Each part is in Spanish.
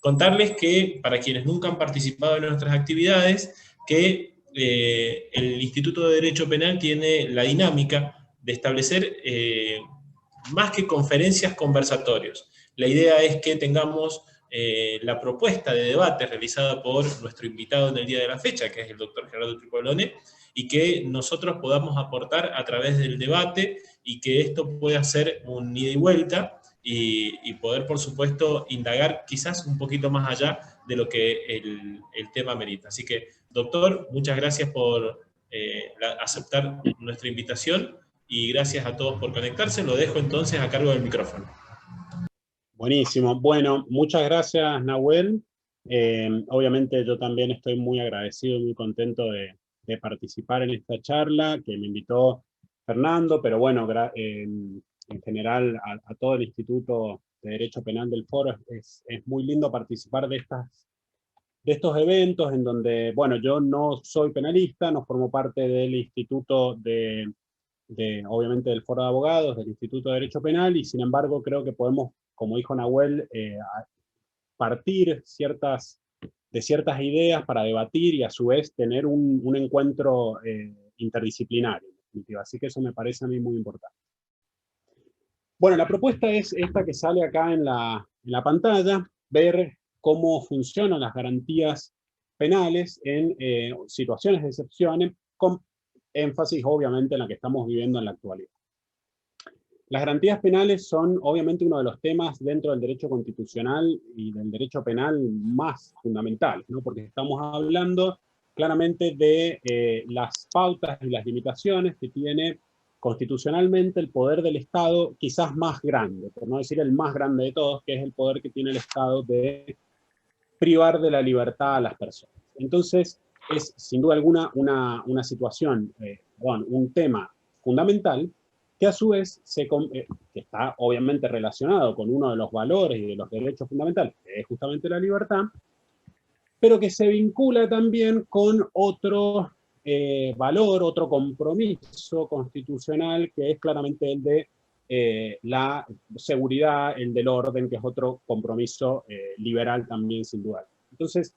contarles que, para quienes nunca han participado en nuestras actividades, que el Instituto de Derecho Penal tiene la dinámica de establecer más que conferencias, conversatorios. La idea es que tengamos la propuesta de debate realizada por nuestro invitado en el día de la fecha, que es el doctor Gerardo Tripolone, y que nosotros podamos aportar a través del debate y que esto pueda ser un ida y vuelta y poder, por supuesto, indagar quizás un poquito más allá de lo que el tema merita. Así que, doctor, muchas gracias por aceptar nuestra invitación y gracias a todos por conectarse. Lo dejo entonces a cargo del micrófono. Buenísimo. Bueno, muchas gracias, Nahuel. Obviamente yo también estoy muy agradecido y muy contento de participar en esta charla que me invitó Fernando, pero bueno, en general a todo el Instituto de Derecho Penal del Foro es muy lindo participar de estos eventos en donde, bueno, yo no soy penalista, no formo parte del Instituto obviamente del Foro de Abogados, del Instituto de Derecho Penal, y sin embargo creo que podemos, como dijo Nahuel, partir de ciertas ideas para debatir y a su vez tener un encuentro interdisciplinario, en definitiva. Así que eso me parece a mí muy importante. Bueno, la propuesta es esta que sale acá en la pantalla, ver cómo funcionan las garantías penales en situaciones de excepción, con énfasis obviamente en la que estamos viviendo en la actualidad. Las garantías penales son obviamente uno de los temas dentro del derecho constitucional y del derecho penal más fundamentales, ¿no? Porque estamos hablando claramente de las pautas y las limitaciones que tiene constitucionalmente el poder del Estado, quizás más grande, por no decir el más grande de todos, que es el poder que tiene el Estado de privar de la libertad a las personas. Entonces, es sin duda alguna una situación, un tema fundamental, que a su vez que está obviamente relacionado con uno de los valores y de los derechos fundamentales, que es justamente la libertad, pero que se vincula también con otro valor, otro compromiso constitucional, que es claramente el de la seguridad, el del orden, que es otro compromiso liberal también, sin duda. Entonces,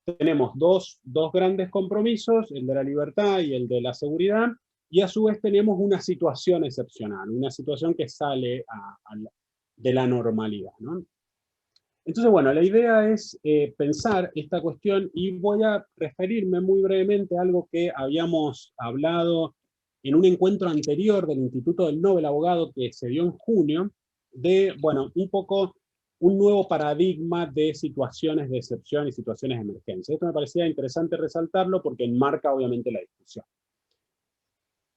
tenemos dos grandes compromisos, el de la libertad y el de la seguridad, y a su vez tenemos una situación excepcional, una situación que sale de la normalidad, ¿no? Entonces, bueno, la idea es pensar esta cuestión y voy a referirme muy brevemente a algo que habíamos hablado en un encuentro anterior del Instituto del Nobel Abogado que se dio en junio, de, bueno, un poco un nuevo paradigma de situaciones de excepción y situaciones de emergencia. Esto me parecía interesante resaltarlo porque enmarca obviamente la discusión.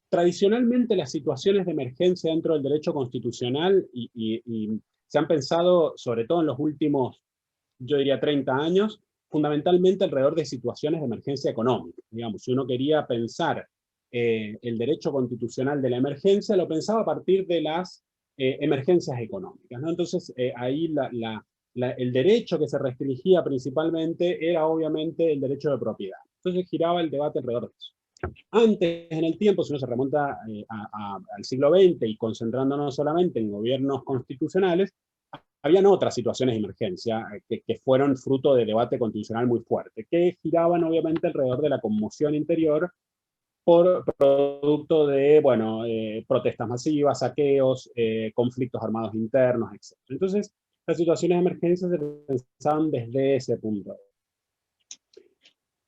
Tradicionalmente las situaciones de emergencia dentro del derecho constitucional y se han pensado, sobre todo en los últimos, yo diría 30 años, fundamentalmente alrededor de situaciones de emergencia económica. Digamos, si uno quería pensar el derecho constitucional de la emergencia, lo pensaba a partir de las emergencias económicas, ¿no? Entonces, ahí el derecho que se restringía principalmente era obviamente el derecho de propiedad. Entonces giraba el debate alrededor de eso. Antes, en el tiempo, si uno se remonta al siglo XX y concentrándonos solamente en gobiernos constitucionales, habían otras situaciones de emergencia que fueron fruto de debate constitucional muy fuerte, que giraban obviamente alrededor de la conmoción interior por producto de, bueno, protestas masivas, saqueos, conflictos armados internos, etc. Entonces, las situaciones de emergencia se pensaban desde ese punto.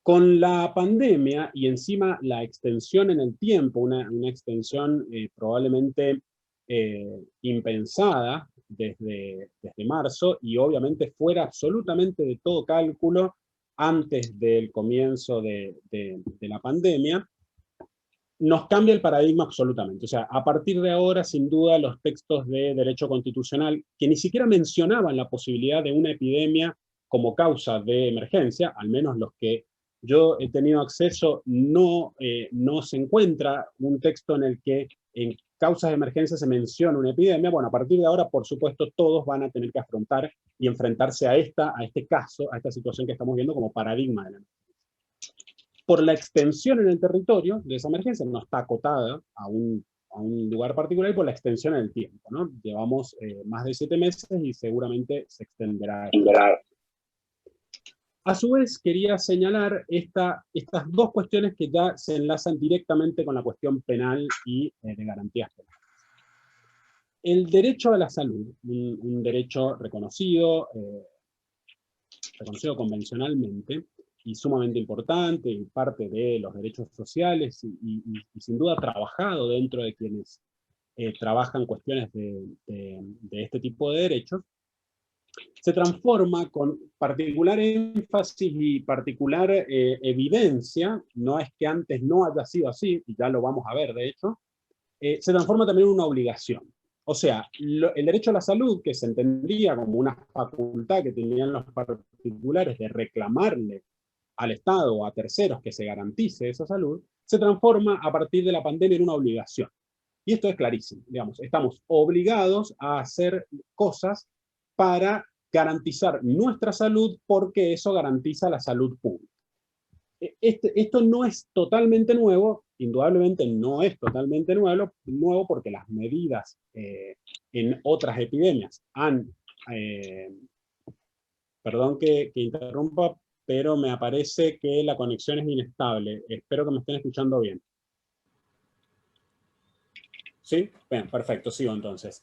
Con la pandemia y encima la extensión en el tiempo, una extensión probablemente impensada desde marzo y obviamente fuera absolutamente de todo cálculo antes del comienzo de la pandemia, nos cambia el paradigma absolutamente. O sea, a partir de ahora, sin duda, los textos de derecho constitucional, que ni siquiera mencionaban la posibilidad de una epidemia como causa de emergencia, al menos los que yo he tenido acceso, no se encuentra un texto en el que en causas de emergencia se menciona una epidemia. Bueno, a partir de ahora, por supuesto, todos van a tener que afrontar y enfrentarse a este caso, a esta situación que estamos viendo como paradigma de la emergencia. Por la extensión en el territorio de esa emergencia, no está acotada a un lugar particular, y por la extensión en el tiempo, ¿no? Llevamos más de 7 meses y seguramente se extenderá. A su vez, quería señalar estas dos cuestiones que ya se enlazan directamente con la cuestión penal y de garantías penales. El derecho a la salud, un derecho reconocido convencionalmente, y sumamente importante, y parte de los derechos sociales, y sin duda trabajado dentro de quienes trabajan cuestiones de este tipo de derechos, se transforma con particular énfasis y particular evidencia, no es que antes no haya sido así, y ya lo vamos a ver de hecho, se transforma también en una obligación. O sea, el derecho a la salud, que se entendía como una facultad que tenían los particulares de reclamarle al Estado o a terceros que se garantice esa salud, se transforma a partir de la pandemia en una obligación. Y esto es clarísimo, digamos, estamos obligados a hacer cosas para garantizar nuestra salud porque eso garantiza la salud pública. Esto no es totalmente nuevo, indudablemente no es totalmente nuevo porque las medidas en otras epidemias han, perdón que interrumpa, pero me aparece que la conexión es inestable. Espero que me estén escuchando bien. ¿Sí? Bien, perfecto, sigo entonces.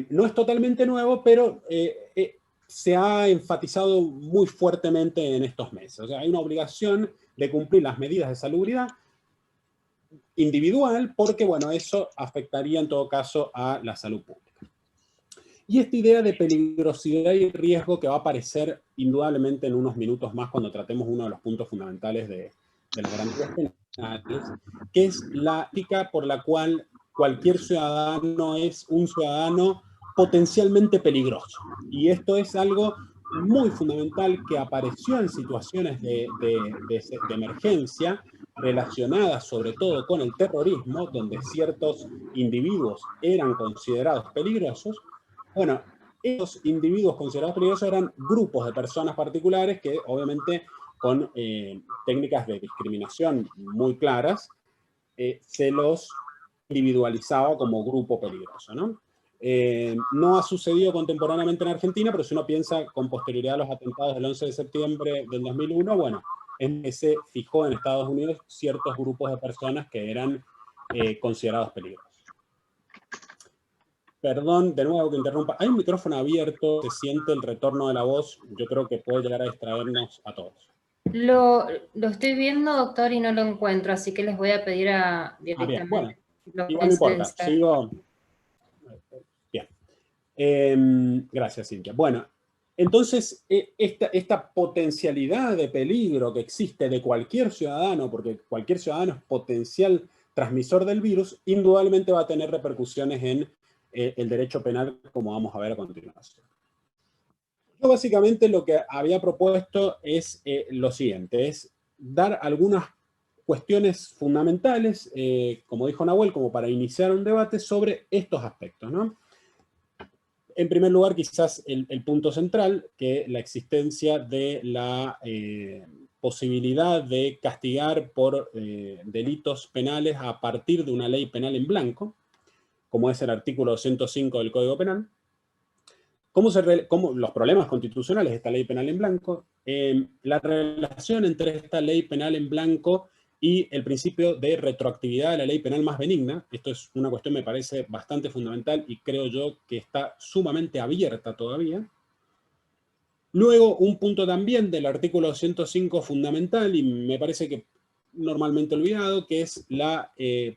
No es totalmente nuevo, pero se ha enfatizado muy fuertemente en estos meses. O sea, hay una obligación de cumplir las medidas de salubridad individual, porque, bueno, eso afectaría en todo caso a la salud pública. Y esta idea de peligrosidad y riesgo que va a aparecer indudablemente en unos minutos más cuando tratemos uno de los puntos fundamentales de las garantías penales, que es la ética por la cual cualquier ciudadano es un ciudadano potencialmente peligroso. Y esto es algo muy fundamental que apareció en situaciones de emergencia relacionadas sobre todo con el terrorismo, donde ciertos individuos eran considerados peligrosos. Bueno, esos individuos considerados peligrosos eran grupos de personas particulares que obviamente con técnicas de discriminación muy claras se los individualizaba como grupo peligroso, ¿no? No ha sucedido contemporáneamente en Argentina, pero si uno piensa con posterioridad a los atentados del 11 de septiembre del 2001, bueno, se fijó en Estados Unidos ciertos grupos de personas que eran considerados peligrosos. Perdón, de nuevo que interrumpa. Hay un micrófono abierto, se siente el retorno de la voz, yo creo que puede llegar a distraernos a todos. Lo estoy viendo, doctor, y no lo encuentro, así que les voy a pedir directamente. Bien, bueno, igual no importa, sigo. Bien. Gracias, Cintia. Bueno, entonces, esta potencialidad de peligro que existe de cualquier ciudadano, porque cualquier ciudadano es potencial transmisor del virus, indudablemente va a tener repercusiones en el derecho penal, como vamos a ver a continuación. Yo básicamente lo que había propuesto es lo siguiente, es dar algunas cuestiones fundamentales, como dijo Nahuel, como para iniciar un debate sobre estos aspectos, ¿no? En primer lugar, quizás el punto central, que la existencia de la posibilidad de castigar por delitos penales a partir de una ley penal en blanco, como es el artículo 205 del Código Penal. ¿Cómo los problemas constitucionales de esta ley penal en blanco? La relación entre esta ley penal en blanco y el principio de retroactividad de la ley penal más benigna. Esto es una cuestión, me parece, bastante fundamental y creo yo que está sumamente abierta todavía. Luego, un punto también del artículo 205 fundamental, y me parece que normalmente olvidado, que es la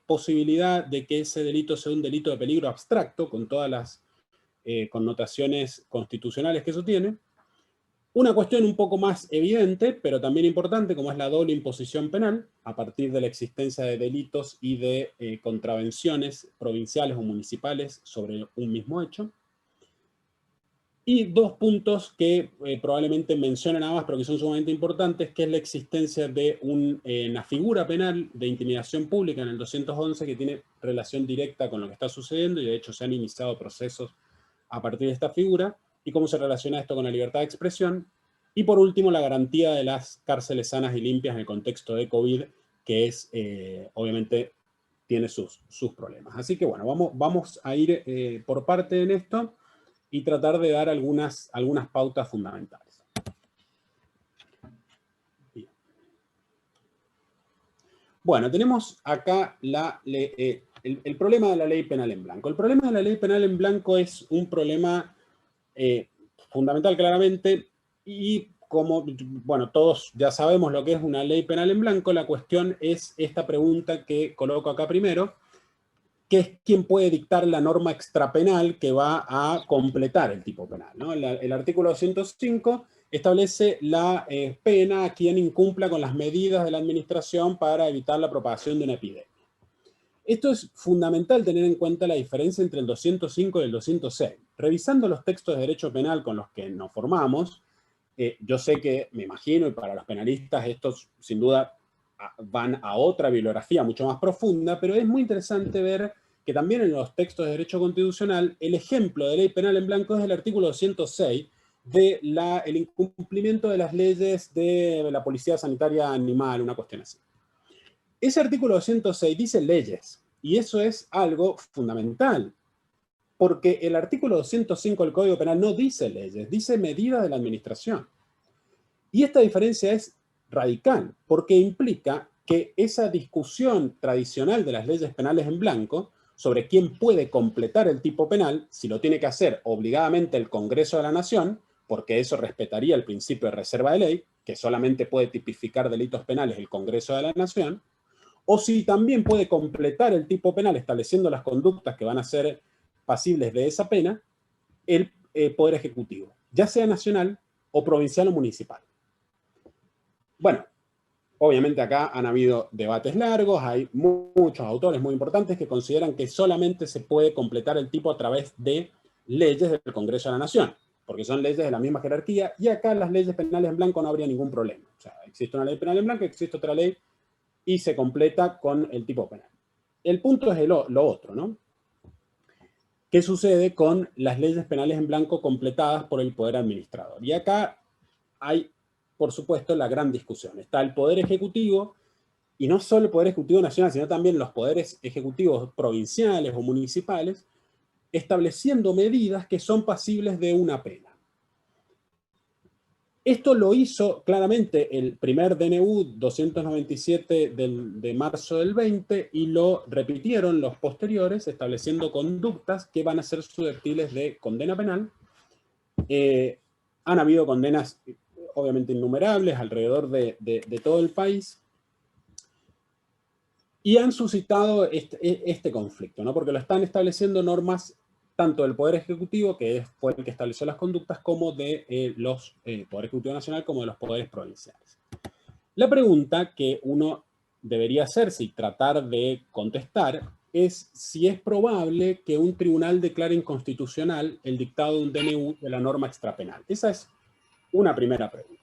posibilidad de que ese delito sea un delito de peligro abstracto, con todas las connotaciones constitucionales que eso tiene. Una cuestión un poco más evidente, pero también importante, como es la doble imposición penal, a partir de la existencia de delitos y de contravenciones provinciales o municipales sobre un mismo hecho. Y dos puntos que probablemente mencionen nada más, pero que son sumamente importantes, que es la existencia de una figura penal de intimidación pública en el 211 que tiene relación directa con lo que está sucediendo, y de hecho se han iniciado procesos a partir de esta figura, y cómo se relaciona esto con la libertad de expresión. Y por último, la garantía de las cárceles sanas y limpias en el contexto de COVID, que es, obviamente, tiene sus problemas. Así que bueno, vamos a ir por parte en esto y tratar de dar algunas pautas fundamentales. Bueno, tenemos acá el problema de la ley penal en blanco. El problema de la ley penal en blanco es un problema fundamental claramente, y como, bueno, todos ya sabemos lo que es una ley penal en blanco, la cuestión es esta pregunta que coloco acá primero, que es quién puede dictar la norma extrapenal que va a completar el tipo penal, ¿no? El artículo 205 establece la pena a quien incumpla con las medidas de la administración para evitar la propagación de una epidemia. Esto es fundamental tener en cuenta la diferencia entre el 205 y el 206. Revisando los textos de derecho penal con los que nos formamos, yo sé que, me imagino, y para los penalistas estos sin duda van a otra bibliografía mucho más profunda, pero es muy interesante ver que también en los textos de derecho constitucional el ejemplo de ley penal en blanco es el artículo 206 del incumplimiento de las leyes de la policía sanitaria animal, una cuestión así. Ese artículo 206 dice leyes, y eso es algo fundamental, porque el artículo 205 del Código Penal no dice leyes, dice medidas de la administración. Y esta diferencia es radical, porque implica que esa discusión tradicional de las leyes penales en blanco, sobre quién puede completar el tipo penal, si lo tiene que hacer obligadamente el Congreso de la Nación, porque eso respetaría el principio de reserva de ley, que solamente puede tipificar delitos penales el Congreso de la Nación, o si también puede completar el tipo penal estableciendo las conductas que van a ser pasibles de esa pena, el Poder Ejecutivo, ya sea nacional o provincial o municipal. Bueno, obviamente acá han habido debates largos, hay muchos autores muy importantes que consideran que solamente se puede completar el tipo a través de leyes del Congreso de la Nación, porque son leyes de la misma jerarquía, y acá las leyes penales en blanco no habría ningún problema. O sea, existe una ley penal en blanco, existe otra ley, y se completa con el tipo penal. El punto es lo otro, ¿no? ¿Qué sucede con las leyes penales en blanco completadas por el Poder Administrador? Y acá hay, por supuesto, la gran discusión. Está el Poder Ejecutivo, y no solo el Poder Ejecutivo Nacional, sino también los poderes ejecutivos provinciales o municipales, estableciendo medidas que son pasibles de una pena. Esto lo hizo claramente el primer DNU 297 de marzo del 20 y lo repitieron los posteriores estableciendo conductas que van a ser susceptibles de condena penal. Han habido condenas obviamente innumerables alrededor de todo el país y han suscitado este conflicto, ¿no? Porque lo están estableciendo normas tanto del Poder Ejecutivo, que fue el que estableció las conductas, como de los Poder Ejecutivo Nacional, como de los poderes provinciales. La pregunta que uno debería hacerse y tratar de contestar es si es probable que un tribunal declare inconstitucional el dictado de un DNU de la norma extrapenal. Esa es una primera pregunta.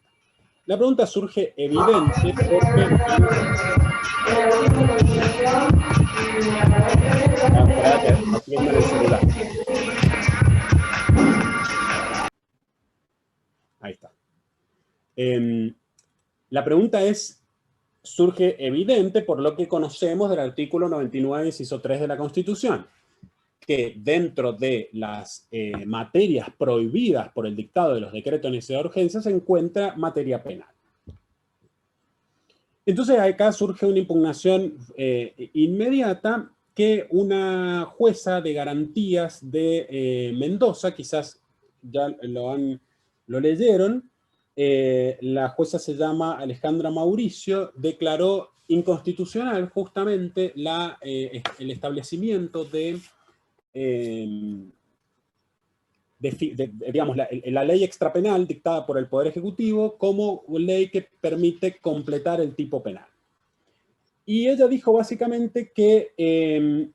La pregunta surge evidente porque... Ahí está. La pregunta surge evidente por lo que conocemos del artículo 99, inciso 3 de la Constitución, que dentro de las materias prohibidas por el dictado de los decretos de necesidad de urgencia se encuentra materia penal. Entonces acá surge una impugnación inmediata que una jueza de garantías de Mendoza, quizás ya lo leyeron, la jueza se llama Alejandra Mauricio, declaró inconstitucional justamente el establecimiento digamos, la ley extrapenal dictada por el Poder Ejecutivo como ley que permite completar el tipo penal. Y ella dijo básicamente que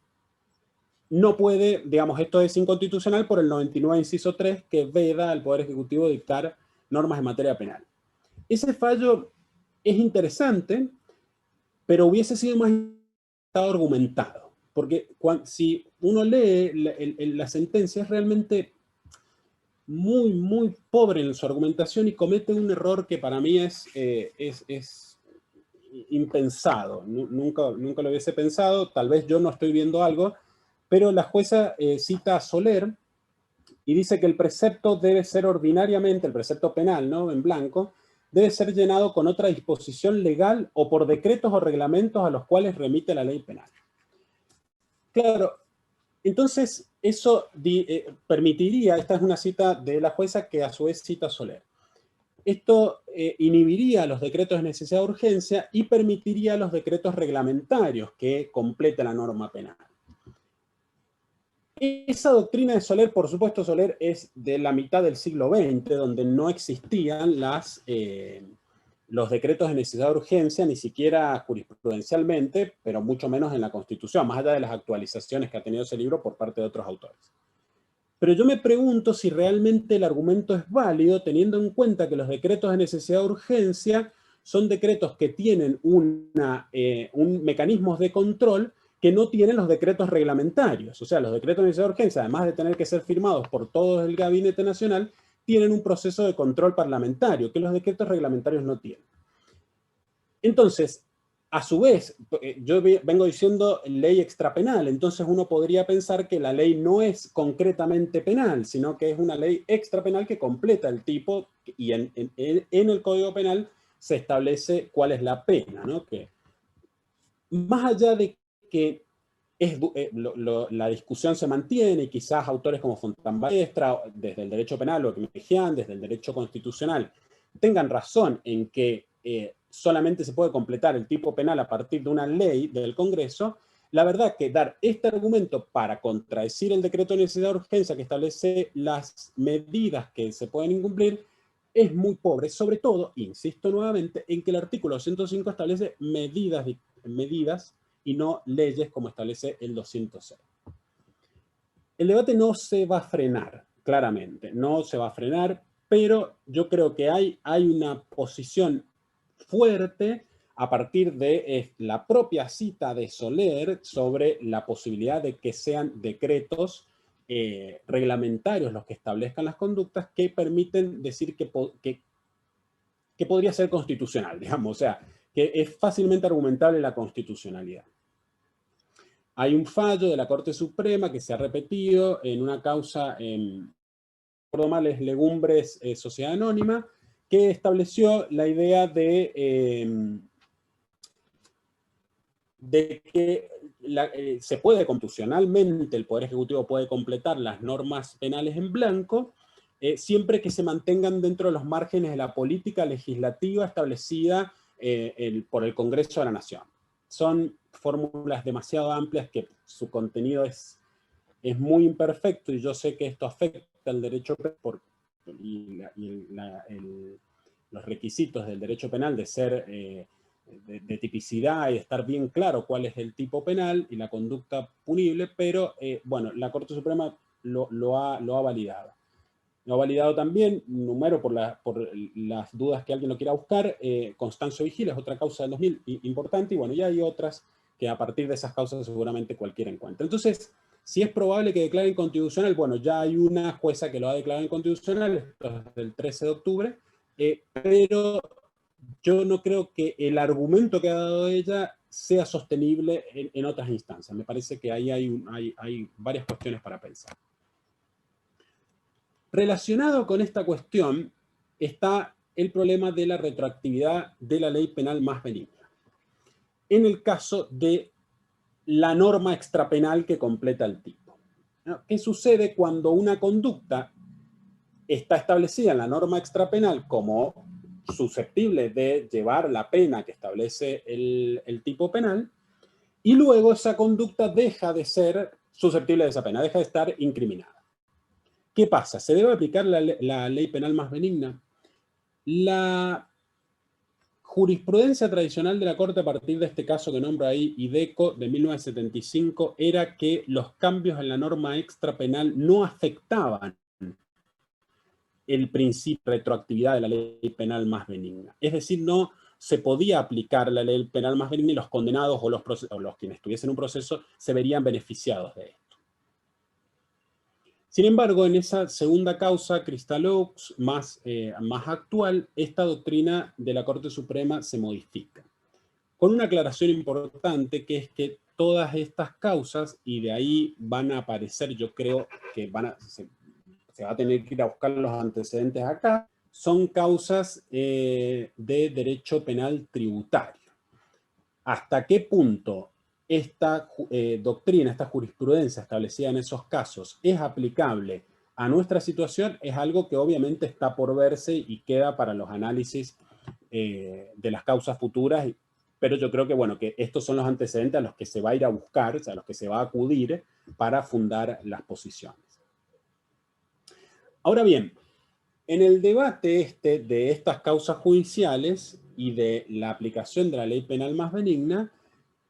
no puede, digamos, esto es inconstitucional por el 99, inciso 3, que veda al Poder Ejecutivo dictar normas en materia penal. Ese fallo es interesante, pero hubiese sido más argumentado, porque si uno lee la sentencia es realmente muy, muy pobre en su argumentación y comete un error que para mí es impensado. Nunca lo hubiese pensado, tal vez yo no estoy viendo algo, pero la jueza cita a Soler y dice que el precepto debe ser ordinariamente, el precepto penal, ¿no?, en blanco, debe ser llenado con otra disposición legal o por decretos o reglamentos a los cuales remite la ley penal. Claro, entonces eso permitiría, esta es una cita de la jueza que a su vez cita Soler, esto inhibiría los decretos de necesidad de urgencia y permitiría los decretos reglamentarios que completen la norma penal. Esa doctrina de Soler, por supuesto, Soler es de la mitad del siglo XX, donde no existían los decretos de necesidad de urgencia, ni siquiera jurisprudencialmente, pero mucho menos en la Constitución, más allá de las actualizaciones que ha tenido ese libro por parte de otros autores. Pero yo me pregunto si realmente el argumento es válido, teniendo en cuenta que los decretos de necesidad de urgencia son decretos que tienen un mecanismos de control que no tienen los decretos reglamentarios. O sea, los decretos de necesidad de urgencia, además de tener que ser firmados por todo el Gabinete Nacional, tienen un proceso de control parlamentario, que los decretos reglamentarios no tienen. Entonces, a su vez, yo vengo diciendo ley extrapenal, entonces uno podría pensar que la ley no es concretamente penal, sino que es una ley extrapenal que completa el tipo, y en el Código Penal se establece cuál es la pena, ¿no? Que, más allá de que la discusión se mantiene, y quizás autores como Fontaine-Ballestra, desde el derecho penal, o Mejian, desde el derecho constitucional, tengan razón en que solamente se puede completar el tipo penal a partir de una ley del Congreso, la verdad que dar este argumento para contradecir el decreto de necesidad de urgencia que establece las medidas que se pueden incumplir es muy pobre, sobre todo, insisto nuevamente, en que el artículo 105 establece medidas y no leyes como establece el 206. El debate no se va a frenar, claramente, no se va a frenar, pero yo creo que hay una posición fuerte a partir de la propia cita de Soler sobre la posibilidad de que sean decretos reglamentarios los que establezcan las conductas que permiten decir que podría ser constitucional, digamos, o sea, que es fácilmente argumentable la constitucionalidad. Hay un fallo de la Corte Suprema que se ha repetido en una causa en Males Legumbres Sociedad Anónima, que estableció la idea de que se puede constitucionalmente, el Poder Ejecutivo puede completar las normas penales en blanco, siempre que se mantengan dentro de los márgenes de la política legislativa establecida por el Congreso de la Nación. Son fórmulas demasiado amplias que su contenido es muy imperfecto, y yo sé que esto afecta al derecho penal los requisitos del derecho penal de ser de tipicidad y de estar bien claro cuál es el tipo penal y la conducta punible, pero bueno, la Corte Suprema lo ha validado. Lo ha validado también, número por las dudas que alguien lo quiera buscar, Constancio Vigil es otra causa del 2000 importante, y bueno, ya hay otras que a partir de esas causas seguramente cualquiera encuentra. Entonces, si es probable que declare inconstitucional, bueno, ya hay una jueza que lo ha declarado inconstitucional, esto es del 13 de octubre, pero yo no creo que el argumento que ha dado ella sea sostenible en otras instancias. Me parece que ahí hay varias cuestiones para pensar. Relacionado con esta cuestión está el problema de la retroactividad de la ley penal más benigna. En el caso de la norma extrapenal que completa el tipo. ¿Qué sucede cuando una conducta está establecida en la norma extrapenal como susceptible de llevar la pena que establece el tipo penal, y luego esa conducta deja de ser susceptible de esa pena, deja de estar incriminada? ¿Qué pasa? ¿Se debe aplicar la ley penal más benigna? La jurisprudencia tradicional de la Corte a partir de este caso que nombro ahí, IDECO, de 1975, era que los cambios en la norma extrapenal no afectaban el principio de retroactividad de la ley penal más benigna. Es decir, no se podía aplicar la ley penal más benigna y los condenados o los quienes estuviesen en un proceso se verían beneficiados de esto. Sin embargo, en esa segunda causa, Kristallux, más actual, esta doctrina de la Corte Suprema se modifica. Con una aclaración importante, que es que todas estas causas, y de ahí van a aparecer, yo creo que se va a tener que ir a buscar los antecedentes acá, son causas de derecho penal tributario. ¿Hasta qué punto esta doctrina, esta jurisprudencia establecida en esos casos es aplicable a nuestra situación? Es algo que obviamente está por verse y queda para los análisis de las causas futuras, pero yo creo que, bueno, que estos son los antecedentes a los que se va a ir a buscar, o sea, a los que se va a acudir para fundar las posiciones. Ahora bien, en el debate de estas causas judiciales y de la aplicación de la ley penal más benigna,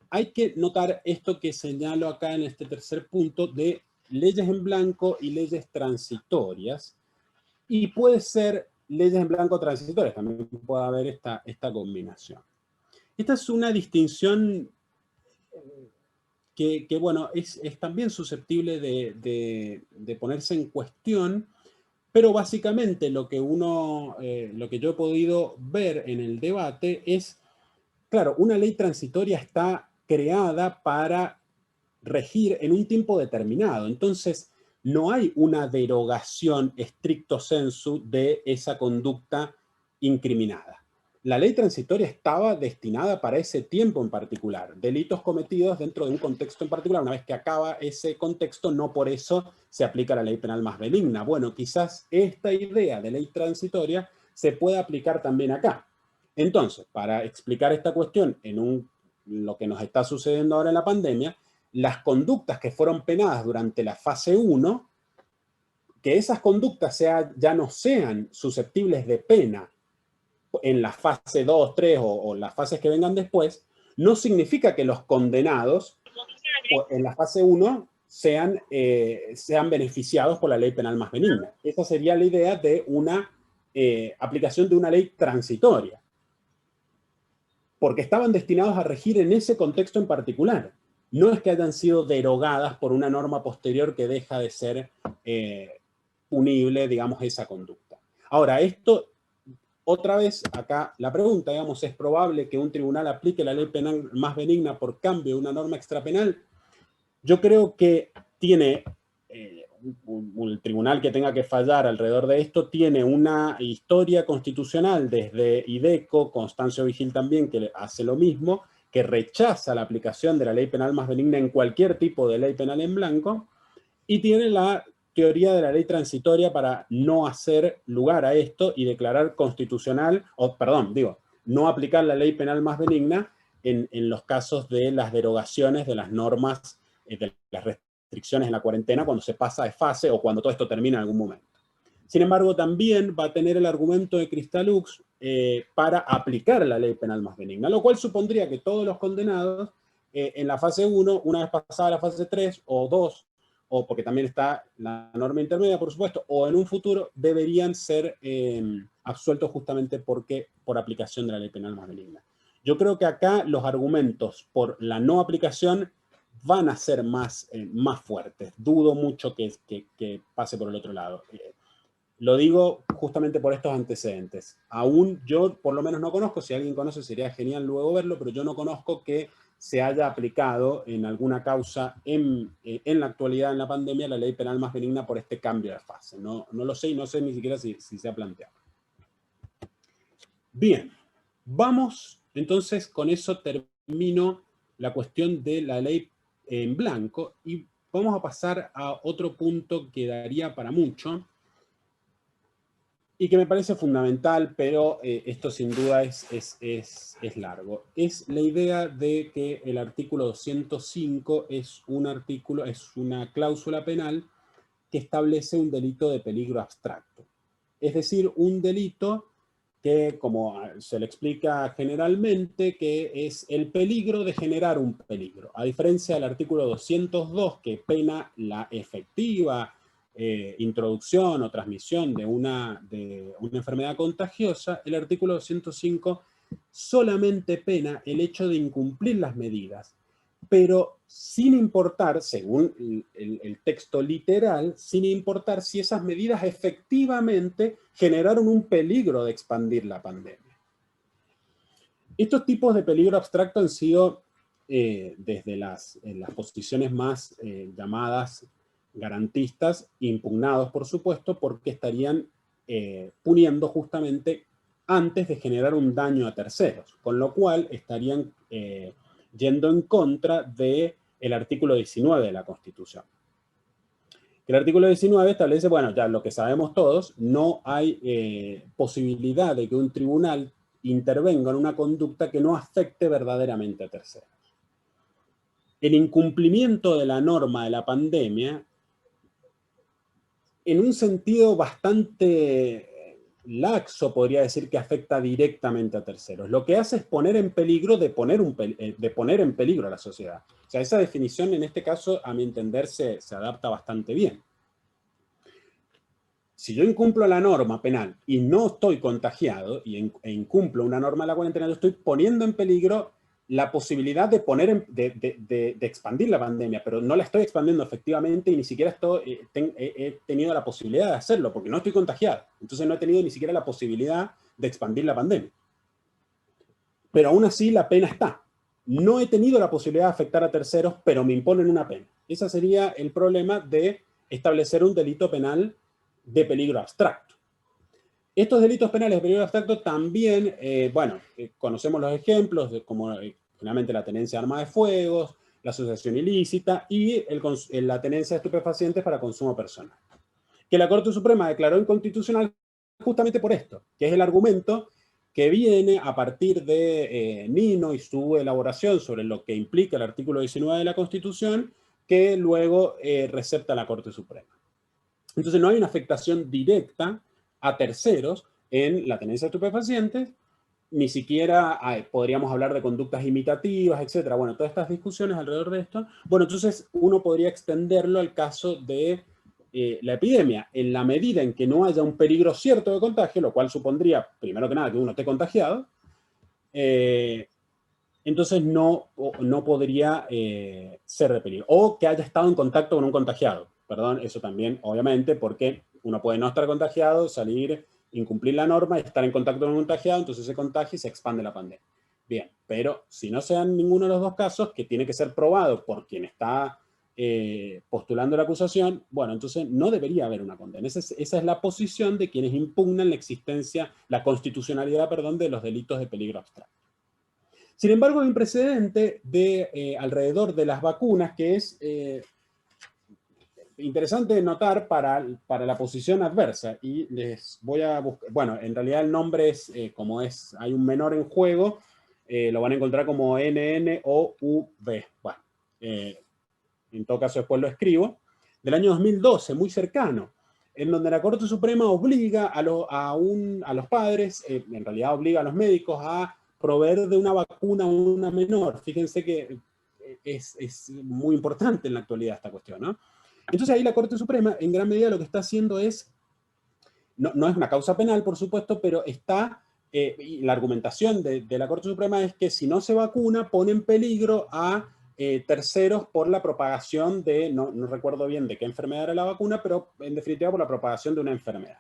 hay que notar esto que señalo acá en este tercer punto de leyes en blanco y leyes transitorias, y puede ser leyes en blanco transitorias, también puede haber esta combinación. Esta es una distinción que bueno, es también susceptible de ponerse en cuestión, pero básicamente lo que yo he podido ver en el debate es, claro, una ley transitoria está creada para regir en un tiempo determinado. Entonces, no hay una derogación stricto sensu de esa conducta incriminada. La ley transitoria estaba destinada para ese tiempo en particular, delitos cometidos dentro de un contexto en particular. Una vez que acaba ese contexto, no por eso se aplica la ley penal más benigna. Bueno, quizás esta idea de ley transitoria se pueda aplicar también acá. Entonces, para explicar esta cuestión en lo que nos está sucediendo ahora en la pandemia, las conductas que fueron penadas durante la fase 1, que esas conductas ya no sean susceptibles de pena en la fase 2, 3 o las fases que vengan después, no significa que los condenados en la fase 1 sean beneficiados por la ley penal más benigna. Esa sería la idea de una aplicación de una ley transitoria, porque estaban destinados a regir en ese contexto en particular. No es que hayan sido derogadas por una norma posterior que deja de ser punible, digamos, esa conducta. Ahora, esto, otra vez, acá la pregunta, digamos, ¿es probable que un tribunal aplique la ley penal más benigna por cambio de una norma extrapenal? Yo creo que tiene, un tribunal que tenga que fallar alrededor de esto, tiene una historia constitucional desde IDECO, Constancio Vigil también, que hace lo mismo, que rechaza la aplicación de la ley penal más benigna en cualquier tipo de ley penal en blanco, y tiene la teoría de la ley transitoria para no hacer lugar a esto y declarar constitucional, no aplicar la ley penal más benigna en los casos de las derogaciones de las normas, de las restricciones en la cuarentena, cuando se pasa de fase o cuando todo esto termina en algún momento. Sin embargo, también va a tener el argumento de Cristalux para aplicar la ley penal más benigna, lo cual supondría que todos los condenados en la fase 1, una vez pasada la fase 3 o 2, o porque también está la norma intermedia, por supuesto, o en un futuro, deberían ser absueltos justamente por aplicación de la ley penal más benigna. Yo creo que acá los argumentos por la no aplicación van a ser más fuertes. Dudo mucho que pase por el otro lado. Lo digo justamente por estos antecedentes. Aún yo, por lo menos, no conozco, si alguien conoce sería genial luego verlo, pero yo no conozco que se haya aplicado en alguna causa en la actualidad, en la pandemia, la ley penal más benigna por este cambio de fase. No lo sé y no sé ni siquiera si se ha planteado. Bien, vamos, entonces con eso termino la cuestión de la ley en blanco y vamos a pasar a otro punto que daría para mucho y que me parece fundamental, pero esto sin duda es largo. Es la idea de que el artículo 205 es una cláusula penal que establece un delito de peligro abstracto. Es decir, un delito que, como se le explica generalmente, que es el peligro de generar un peligro. A diferencia del artículo 202, que pena la efectiva introducción o transmisión de una enfermedad contagiosa, el artículo 205 solamente pena el hecho de incumplir las medidas, pero sin importar, según el texto literal, sin importar si esas medidas efectivamente generaron un peligro de expandir la pandemia. Estos tipos de peligro abstracto han sido, desde las posiciones más llamadas garantistas, impugnados, por supuesto, porque estarían puniendo justamente antes de generar un daño a terceros, con lo cual estarían yendo en contra del artículo 19 de la Constitución. El artículo 19 establece, bueno, ya lo que sabemos todos, no hay posibilidad de que un tribunal intervenga en una conducta que no afecte verdaderamente a terceros. El incumplimiento de la norma de la pandemia, en un sentido bastante laxo, podría decir que afecta directamente a terceros. Lo que hace es poner en peligro de poner en peligro a la sociedad. O sea, esa definición en este caso, a mi entender, se adapta bastante bien. Si yo incumplo la norma penal y no estoy contagiado e incumplo una norma de la cuarentena, yo estoy poniendo en peligro la posibilidad de expandir la pandemia, pero no la estoy expandiendo efectivamente y ni siquiera he tenido la posibilidad de hacerlo, porque no estoy contagiado. Entonces no he tenido ni siquiera la posibilidad de expandir la pandemia. Pero aún así la pena está. No he tenido la posibilidad de afectar a terceros, pero me imponen una pena. Ese sería el problema de establecer un delito penal de peligro abstracto. Estos delitos penales de peligro abstracto también, conocemos los ejemplos, como finalmente la tenencia de armas de fuego, la asociación ilícita y la tenencia de estupefacientes para consumo personal. Que la Corte Suprema declaró inconstitucional justamente por esto, que es el argumento que viene a partir de Nino y su elaboración sobre lo que implica el artículo 19 de la Constitución, que luego recepta la Corte Suprema. Entonces no hay una afectación directa a terceros en la tenencia de estupefacientes, ni siquiera podríamos hablar de conductas imitativas, etcétera. Bueno, todas estas discusiones alrededor de esto. Bueno, entonces uno podría extenderlo al caso de la epidemia, en la medida en que no haya un peligro cierto de contagio, lo cual supondría, primero que nada, que uno esté contagiado, entonces no podría ser de peligro. O que haya estado en contacto con un contagiado. Perdón, eso también, obviamente, porque uno puede no estar contagiado, salir, incumplir la norma y estar en contacto con un contagiado, entonces se contagia y se expande la pandemia. Bien, pero si no se dan ninguno de los dos casos, que tiene que ser probado por quien está postulando la acusación, bueno, entonces no debería haber una condena. Esa es la posición de quienes impugnan la existencia, la constitucionalidad, perdón, de los delitos de peligro abstracto. Sin embargo, hay un precedente de alrededor de las vacunas que es interesante notar para la posición adversa. Y les voy a buscar, bueno, en realidad el nombre es, hay un menor en juego, lo van a encontrar como NNOUV. Bueno, en todo caso después lo escribo. Del año 2012, muy cercano, en donde la Corte Suprema obliga a los padres, en realidad obliga a los médicos a proveer de una vacuna a una menor. Fíjense que es muy importante en la actualidad esta cuestión, ¿no? Entonces ahí la Corte Suprema, en gran medida, lo que está haciendo es, no es una causa penal, por supuesto, pero y la argumentación de la Corte Suprema es que si no se vacuna, pone en peligro a terceros por la propagación de, no recuerdo bien de qué enfermedad era la vacuna, pero en definitiva por la propagación de una enfermedad.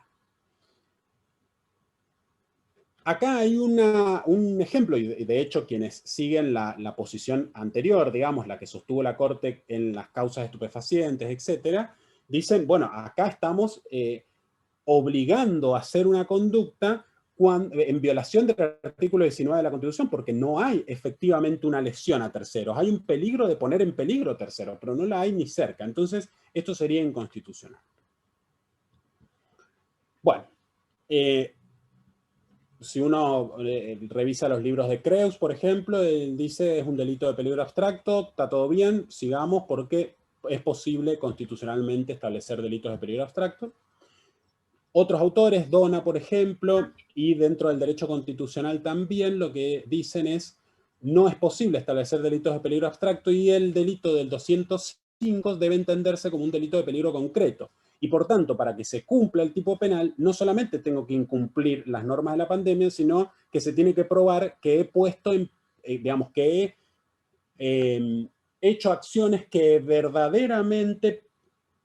Acá hay un ejemplo, y de hecho quienes siguen la posición anterior, digamos, la que sostuvo la Corte en las causas estupefacientes, etcétera, dicen, bueno, acá estamos obligando a hacer una conducta en violación del artículo 19 de la Constitución, porque no hay efectivamente una lesión a terceros. Hay un peligro de poner en peligro a terceros, pero no la hay ni cerca. Entonces, esto sería inconstitucional. Bueno, si uno revisa los libros de Creus, por ejemplo, dice es un delito de peligro abstracto, está todo bien, sigamos porque es posible constitucionalmente establecer delitos de peligro abstracto. Otros autores, Dona, por ejemplo, y dentro del derecho constitucional también, lo que dicen es no es posible establecer delitos de peligro abstracto y el delito del 205 debe entenderse como un delito de peligro concreto. Y por tanto, para que se cumpla el tipo penal, no solamente tengo que incumplir las normas de la pandemia, sino que se tiene que probar que he puesto, digamos, que he hecho acciones que verdaderamente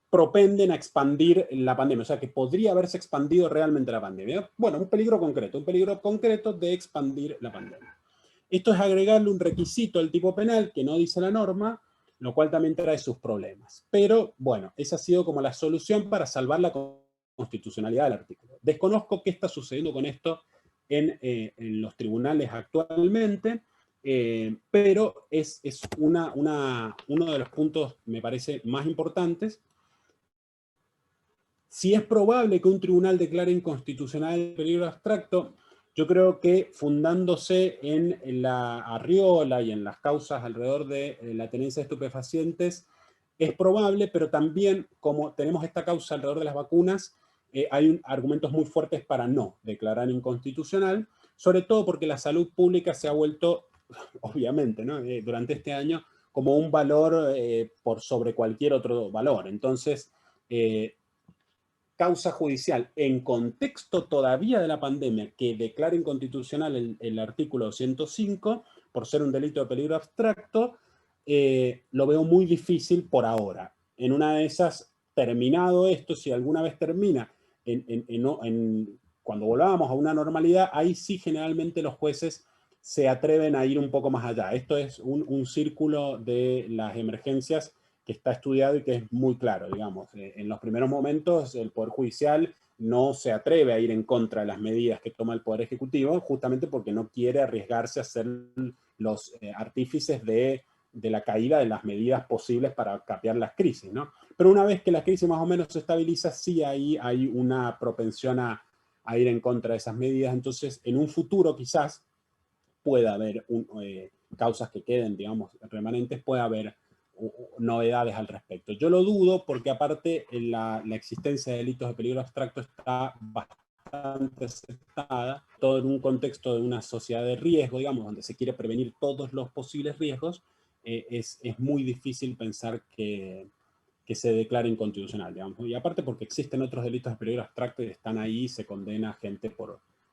propenden a expandir la pandemia, o sea, que podría haberse expandido realmente la pandemia. Bueno, un peligro concreto de expandir la pandemia. Esto es agregarle un requisito al tipo penal que no dice la norma, lo cual también trae sus problemas. Pero, bueno, esa ha sido como la solución para salvar la constitucionalidad del artículo. Desconozco qué está sucediendo con esto en los tribunales actualmente, pero es uno de los puntos, me parece, más importantes. Si es probable que un tribunal declare inconstitucional el peligro abstracto, yo creo que fundándose en la arriola y en las causas alrededor de la tenencia de estupefacientes, es probable, pero también, como tenemos esta causa alrededor de las vacunas, hay argumentos muy fuertes para no declarar inconstitucional, sobre todo porque la salud pública se ha vuelto, obviamente, ¿no? Durante este año, como un valor por sobre cualquier otro valor. Entonces, causa judicial en contexto todavía de la pandemia que declara inconstitucional el artículo 205 por ser un delito de peligro abstracto, lo veo muy difícil por ahora. En una de esas, terminado esto, si alguna vez termina, cuando volvamos a una normalidad, ahí sí generalmente los jueces se atreven a ir un poco más allá. Esto es un círculo de las emergencias que está estudiado y que es muy claro, digamos. En los primeros momentos el Poder Judicial no se atreve a ir en contra de las medidas que toma el Poder Ejecutivo, justamente porque no quiere arriesgarse a ser los artífices de la caída de las medidas posibles para capear las crisis, ¿no? Pero una vez que la crisis más o menos se estabiliza, sí hay una propensión a ir en contra de esas medidas. Entonces, en un futuro quizás pueda haber causas que queden, digamos, remanentes, puede haber novedades al respecto. Yo lo dudo porque aparte la existencia de delitos de peligro abstracto está bastante aceptada, todo en un contexto de una sociedad de riesgo, digamos, donde se quiere prevenir todos los posibles riesgos, es muy difícil pensar que se declare inconstitucional, digamos. Y aparte porque existen otros delitos de peligro abstracto y están ahí y se condena a gente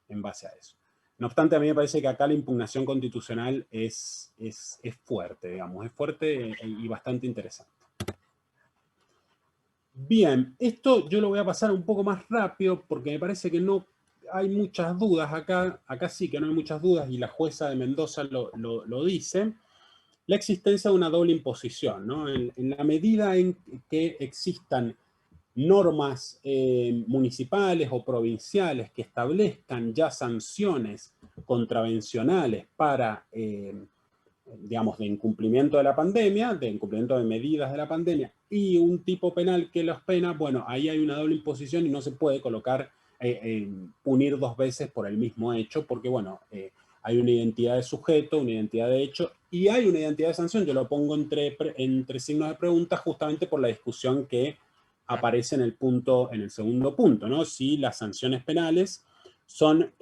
en base a eso. No obstante, a mí me parece que acá la impugnación constitucional es fuerte, digamos, es fuerte y bastante interesante. Bien, esto yo lo voy a pasar un poco más rápido porque me parece que no hay muchas dudas acá. Acá sí que no hay muchas dudas y la jueza de Mendoza lo dice. La existencia de una doble imposición, ¿no? En la medida en que existan normas municipales o provinciales que establezcan ya sanciones contravencionales para, digamos, de incumplimiento de la pandemia, de incumplimiento de medidas de la pandemia, y un tipo penal que los pena, bueno, ahí hay una doble imposición y no se puede colocar, punir dos veces por el mismo hecho, porque, bueno, hay una identidad de sujeto, una identidad de hecho, y hay una identidad de sanción. Yo lo pongo entre signos de pregunta justamente por la discusión que aparece en el segundo punto, ¿no? Si las sanciones penales son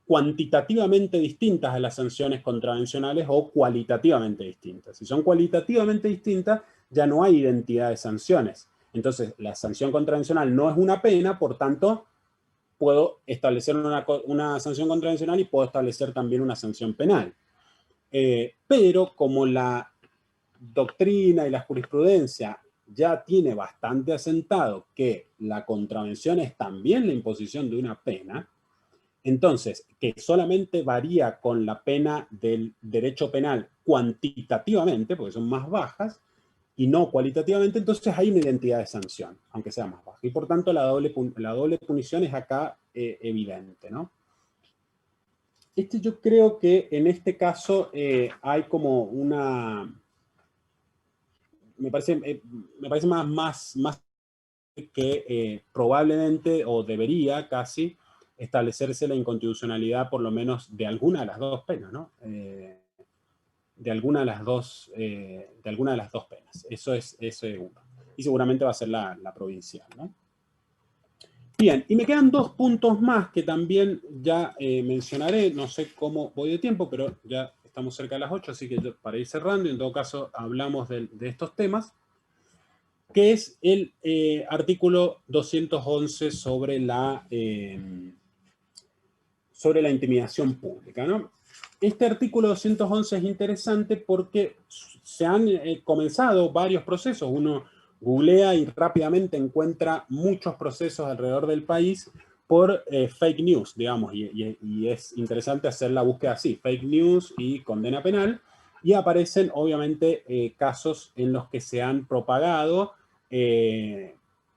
cuantitativamente distintas a las sanciones contravencionales o cualitativamente distintas. Si son cualitativamente distintas, ya no hay identidad de sanciones. Entonces, la sanción contravencional no es una pena, por tanto, puedo establecer una sanción contravencional y puedo establecer también una sanción penal. Pero como la doctrina y la jurisprudencia ya tiene bastante asentado que la contravención es también la imposición de una pena, entonces, que solamente varía con la pena del derecho penal cuantitativamente, porque son más bajas, y no cualitativamente, entonces hay una identidad de sanción, aunque sea más baja. Y por tanto, la doble punición es acá evidente, ¿no? Yo creo que en este caso hay como una... Me parece más que probablemente, o debería casi, establecerse la inconstitucionalidad por lo menos de alguna de las dos penas, ¿no? De alguna de las dos penas. Eso es uno. Y seguramente va a ser la provincial, ¿no? Bien, y me quedan dos puntos más que también ya mencionaré. No sé cómo voy de tiempo, pero ya estamos cerca de las 8, así que para ir cerrando, y en todo caso hablamos de estos temas, que es el artículo 211 sobre la intimidación pública, ¿no? Este artículo 211 es interesante porque se han comenzado varios procesos. Uno googlea y rápidamente encuentra muchos procesos alrededor del país por fake news, digamos, y es interesante hacer la búsqueda así, fake news y condena penal, y aparecen obviamente casos en los que se han propagado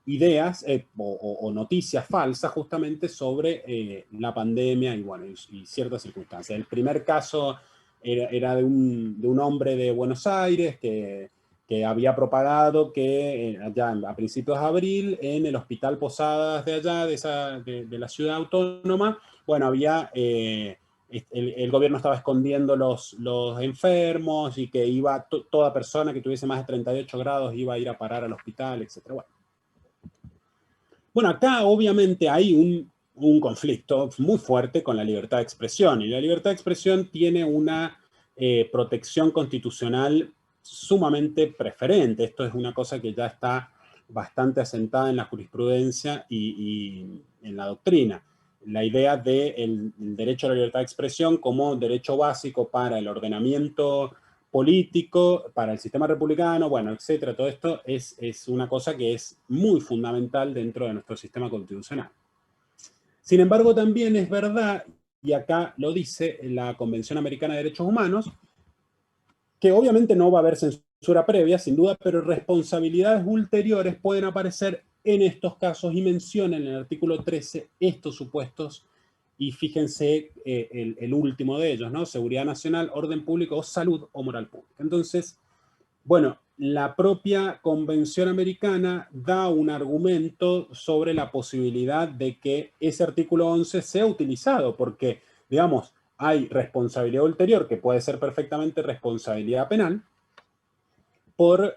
ideas o noticias falsas justamente sobre la pandemia y, bueno, y ciertas circunstancias. El primer caso era de un hombre de Buenos Aires que había propagado que allá a principios de abril en el Hospital Posadas de allá, de la ciudad autónoma, bueno, había... el gobierno estaba escondiendo los enfermos y que iba toda persona que tuviese más de 38 grados iba a ir a parar al hospital, etc. Bueno, acá obviamente hay un conflicto muy fuerte con la libertad de expresión, y la libertad de expresión tiene una protección constitucional sumamente preferente. Esto es una cosa que ya está bastante asentada en la jurisprudencia y en la doctrina. La idea del derecho a la libertad de expresión como derecho básico para el ordenamiento político, para el sistema republicano, bueno, etcétera. Todo esto es una cosa que es muy fundamental dentro de nuestro sistema constitucional. Sin embargo, también es verdad, y acá lo dice la Convención Americana de Derechos Humanos, que obviamente no va a haber censura previa, sin duda, pero responsabilidades ulteriores pueden aparecer en estos casos, y menciona en el artículo 13 estos supuestos, y fíjense el último de ellos, ¿no? Seguridad nacional, orden público, o salud o moral pública. Entonces, bueno, la propia Convención Americana da un argumento sobre la posibilidad de que ese artículo 11 sea utilizado, porque, digamos, hay responsabilidad ulterior, que puede ser perfectamente responsabilidad penal, por,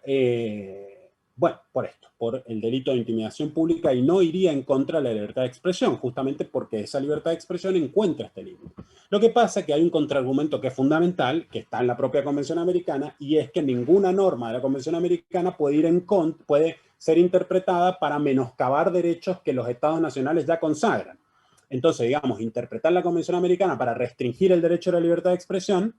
bueno, por esto, por el delito de intimidación pública, y no iría en contra de la libertad de expresión, justamente porque esa libertad de expresión encuentra este límite. Lo que pasa es que hay un contraargumento que es fundamental, que está en la propia Convención Americana, y es que ninguna norma de la Convención Americana puede ser interpretada para menoscabar derechos que los estados nacionales ya consagran. Entonces, digamos, interpretar la Convención Americana para restringir el derecho a la libertad de expresión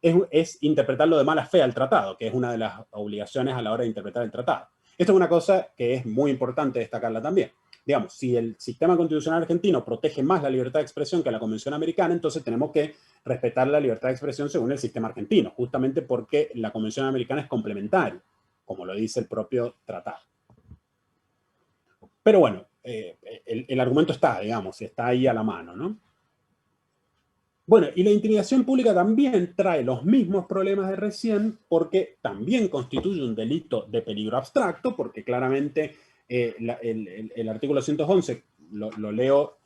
es interpretarlo de mala fe al tratado, que es una de las obligaciones a la hora de interpretar el tratado. Esto es una cosa que es muy importante destacarla también. Digamos, si el sistema constitucional argentino protege más la libertad de expresión que la Convención Americana, entonces tenemos que respetar la libertad de expresión según el sistema argentino, justamente porque la Convención Americana es complementaria, como lo dice el propio tratado. Pero bueno, el argumento está, digamos, está ahí a la mano, ¿no? Bueno, y la intimidación pública también trae los mismos problemas de recién, porque también constituye un delito de peligro abstracto, porque claramente el artículo 111, lo leo,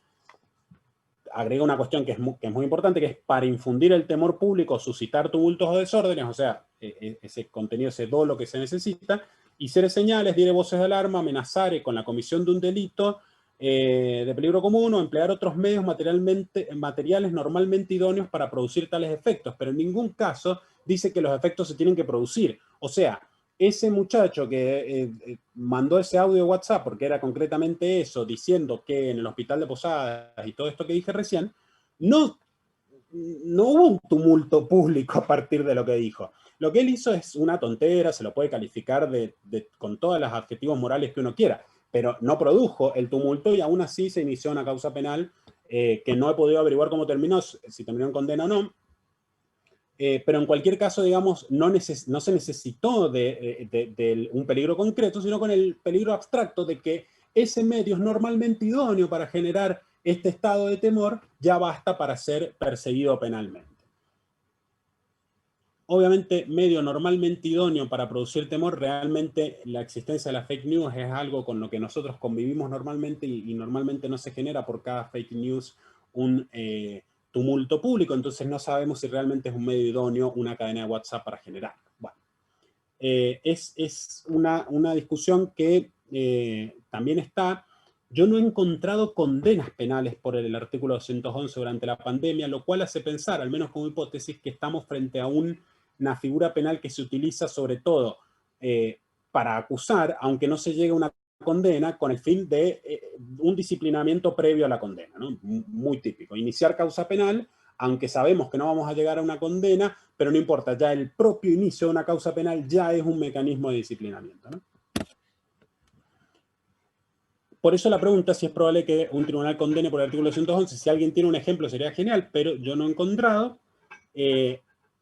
agrega una cuestión que es muy importante, que es para infundir el temor público, suscitar tumultos o desórdenes, o sea, ese contenido, ese dolo que se necesita, y ser señales, dire voces de alarma, amenazar con la comisión de un delito de peligro común, o emplear otros medios materiales normalmente idóneos para producir tales efectos, pero en ningún caso dice que los efectos se tienen que producir. O sea, ese muchacho que mandó ese audio de WhatsApp, porque era concretamente eso, diciendo que en el hospital de Posadas y todo esto que dije recién, no hubo un tumulto público a partir de lo que dijo. Lo que él hizo es una tontera, se lo puede calificar con todos los adjetivos morales que uno quiera, pero no produjo el tumulto, y aún así se inició una causa penal que no he podido averiguar cómo terminó, si terminó en condena o no. Pero en cualquier caso, digamos, no se necesitó de un peligro concreto, sino con el peligro abstracto de que ese medio es normalmente idóneo para generar este estado de temor, ya basta para ser perseguido penalmente. Obviamente, medio normalmente idóneo para producir temor, realmente la existencia de la fake news es algo con lo que nosotros convivimos normalmente, y normalmente no se genera por cada fake news un tumulto público, entonces no sabemos si realmente es un medio idóneo una cadena de WhatsApp para generarlo. Bueno, es una discusión que también está. Yo no he encontrado condenas penales por el artículo 211 durante la pandemia, lo cual hace pensar, al menos como hipótesis, que estamos frente a una figura penal que se utiliza sobre todo para acusar, aunque no se llegue a una condena, con el fin de un disciplinamiento previo a la condena, ¿no? Muy típico. Iniciar causa penal, aunque sabemos que no vamos a llegar a una condena, pero no importa, ya el propio inicio de una causa penal ya es un mecanismo de disciplinamiento, ¿no? Por eso la pregunta si es probable que un tribunal condene por el artículo 111. Si alguien tiene un ejemplo sería genial, pero yo no he encontrado.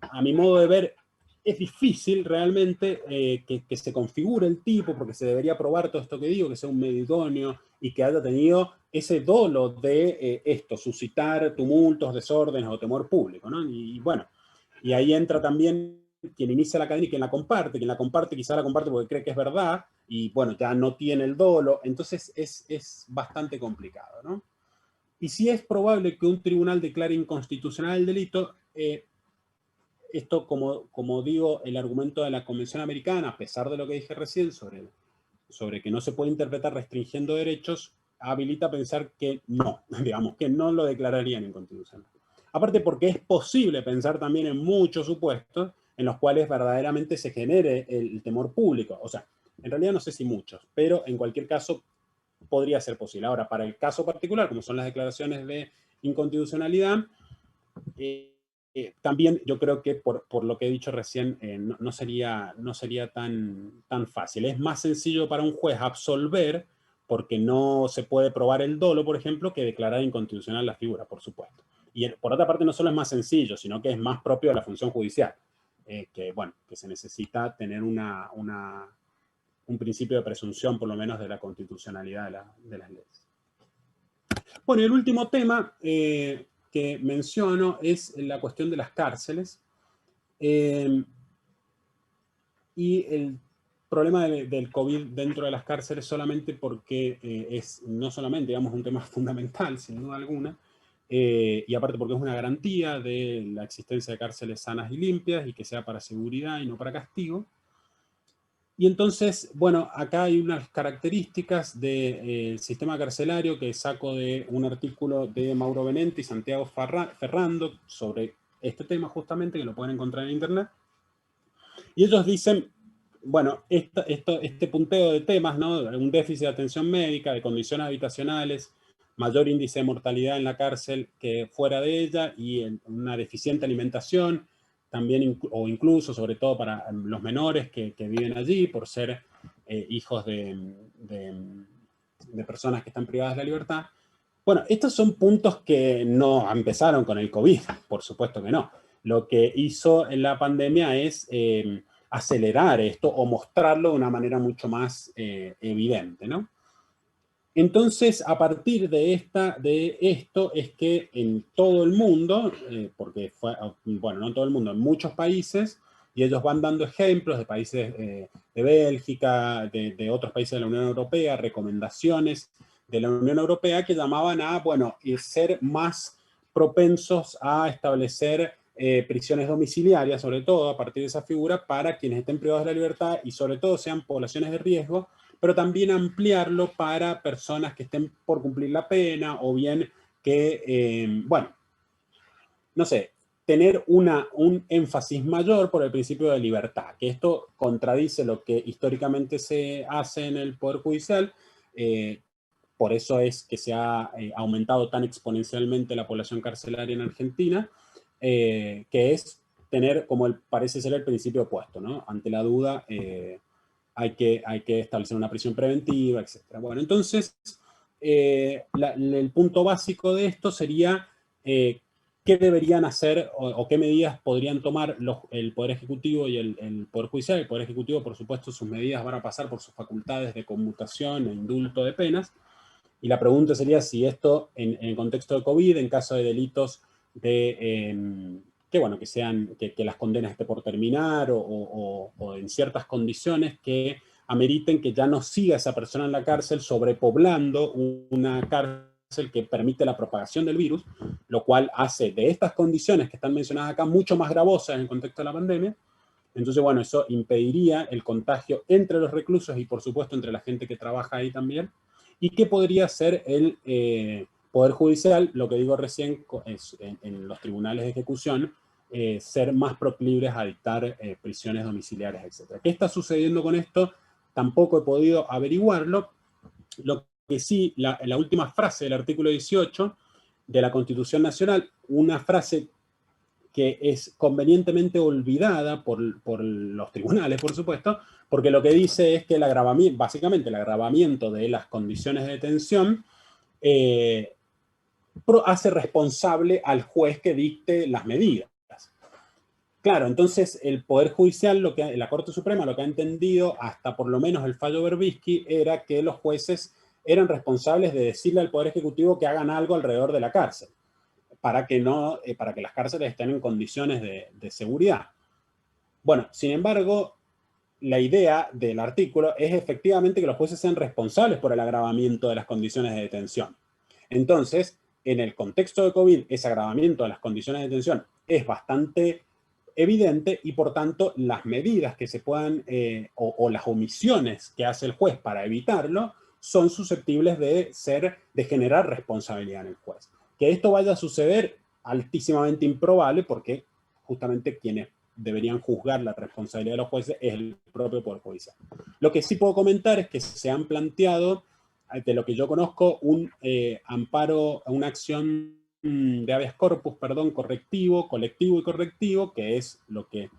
A mi modo de ver, es difícil realmente que se configure el tipo, porque se debería probar todo esto que digo, que sea un medio idóneo y que haya tenido ese dolo de suscitar tumultos, desórdenes o temor público, ¿no? Y bueno, y ahí entra también quien inicia la cadena y quien la comparte quizá la comparte porque cree que es verdad, y bueno, ya no tiene el dolo, entonces es bastante complicado, ¿no? Y si es probable que un tribunal declare inconstitucional el delito, esto, como digo, el argumento de la Convención Americana, a pesar de lo que dije recién sobre que no se puede interpretar restringiendo derechos, habilita a pensar que no, digamos, que no lo declararían inconstitucional. Aparte porque es posible pensar también en muchos supuestos en los cuales verdaderamente se genere el temor público. O sea, en realidad no sé si muchos, pero en cualquier caso podría ser posible. Ahora, para el caso particular, como son las declaraciones de inconstitucionalidad, también yo creo que por lo que he dicho recién, no sería tan fácil. Es más sencillo para un juez absolver porque no se puede probar el dolo, por ejemplo, que declarar inconstitucional la figura, por supuesto. Y por otra parte, no solo es más sencillo, sino que es más propio de la función judicial, que se necesita tener un principio de presunción, por lo menos, de la constitucionalidad de las leyes. Bueno, y el último tema que menciono es la cuestión de las cárceles. Y el problema del COVID dentro de las cárceles solamente porque es no solamente, digamos, un tema fundamental, sin duda alguna, y aparte porque es una garantía de la existencia de cárceles sanas y limpias y que sea para seguridad y no para castigo. Y entonces, bueno, acá hay unas características del sistema carcelario que saco de un artículo de Mauro Benente y Santiago Ferrando sobre este tema justamente, que lo pueden encontrar en internet. Y ellos dicen, bueno, este punteo de temas, ¿no? Un déficit de atención médica, de condiciones habitacionales, mayor índice de mortalidad en la cárcel que fuera de ella y una deficiente alimentación, también, o incluso, sobre todo para los menores que viven allí, por ser hijos de personas que están privadas de la libertad. Bueno, estos son puntos que no empezaron con el COVID, por supuesto que no. Lo que hizo en la pandemia es acelerar esto o mostrarlo de una manera mucho más evidente, ¿no? Entonces, a partir de esto es que en todo el mundo, porque bueno, no en todo el mundo, en muchos países, y ellos van dando ejemplos de países de Bélgica, de otros países de la Unión Europea, recomendaciones de la Unión Europea que llamaban a, bueno, ser más propensos a establecer prisiones domiciliarias, sobre todo a partir de esa figura, para quienes estén privados de la libertad y sobre todo sean poblaciones de riesgo, pero también ampliarlo para personas que estén por cumplir la pena o bien que, bueno, no sé, tener un énfasis mayor por el principio de libertad, que esto contradice lo que históricamente se hace en el Poder Judicial. Por eso es que se ha aumentado tan exponencialmente la población carcelaria en Argentina, que es tener, como parece ser el principio opuesto, ¿no? Ante la duda, hay que establecer una prisión preventiva, etc. Bueno, entonces, el punto básico de esto sería qué deberían hacer o qué medidas podrían tomar el Poder Ejecutivo y el Poder Judicial. El Poder Ejecutivo, por supuesto, sus medidas van a pasar por sus facultades de conmutación e indulto de penas. Y la pregunta sería si esto, en el contexto de COVID, en caso de delitos que las condenas estén por terminar o en ciertas condiciones que ameriten que ya no siga esa persona en la cárcel sobrepoblando una cárcel que permite la propagación del virus, lo cual hace de estas condiciones que están mencionadas acá mucho más gravosas en el contexto de la pandemia. Entonces, bueno, eso impediría el contagio entre los reclusos y, por supuesto, entre la gente que trabaja ahí también. ¿Y qué podría hacer el Poder Judicial? Lo que digo recién es en los tribunales de ejecución, ser más proclives a dictar prisiones domiciliarias, etc. ¿Qué está sucediendo con esto? Tampoco he podido averiguarlo. Lo que sí, la última frase del artículo 18 de la Constitución Nacional, una frase que es convenientemente olvidada por los tribunales, por supuesto, porque lo que dice es que básicamente el agravamiento de las condiciones de detención hace responsable al juez que dicte las medidas. Claro, entonces el Poder Judicial, la Corte Suprema lo que ha entendido, hasta por lo menos el fallo Berbisky, era que los jueces eran responsables de decirle al Poder Ejecutivo que hagan algo alrededor de la cárcel, para que las cárceles estén en condiciones de seguridad. Bueno, sin embargo, la idea del artículo es efectivamente que los jueces sean responsables por el agravamiento de las condiciones de detención. Entonces, en el contexto de COVID, ese agravamiento de las condiciones de detención es bastante evidente y, por tanto, las medidas que se puedan o las omisiones que hace el juez para evitarlo son susceptibles de generar responsabilidad en el juez. Que esto vaya a suceder, altísimamente improbable, porque justamente quienes deberían juzgar la responsabilidad de los jueces es el propio Poder Judicial. Lo que sí puedo comentar es que se han planteado, de lo que yo conozco, un amparo, una acción de habeas corpus, perdón, colectivo y correctivo, que es lo que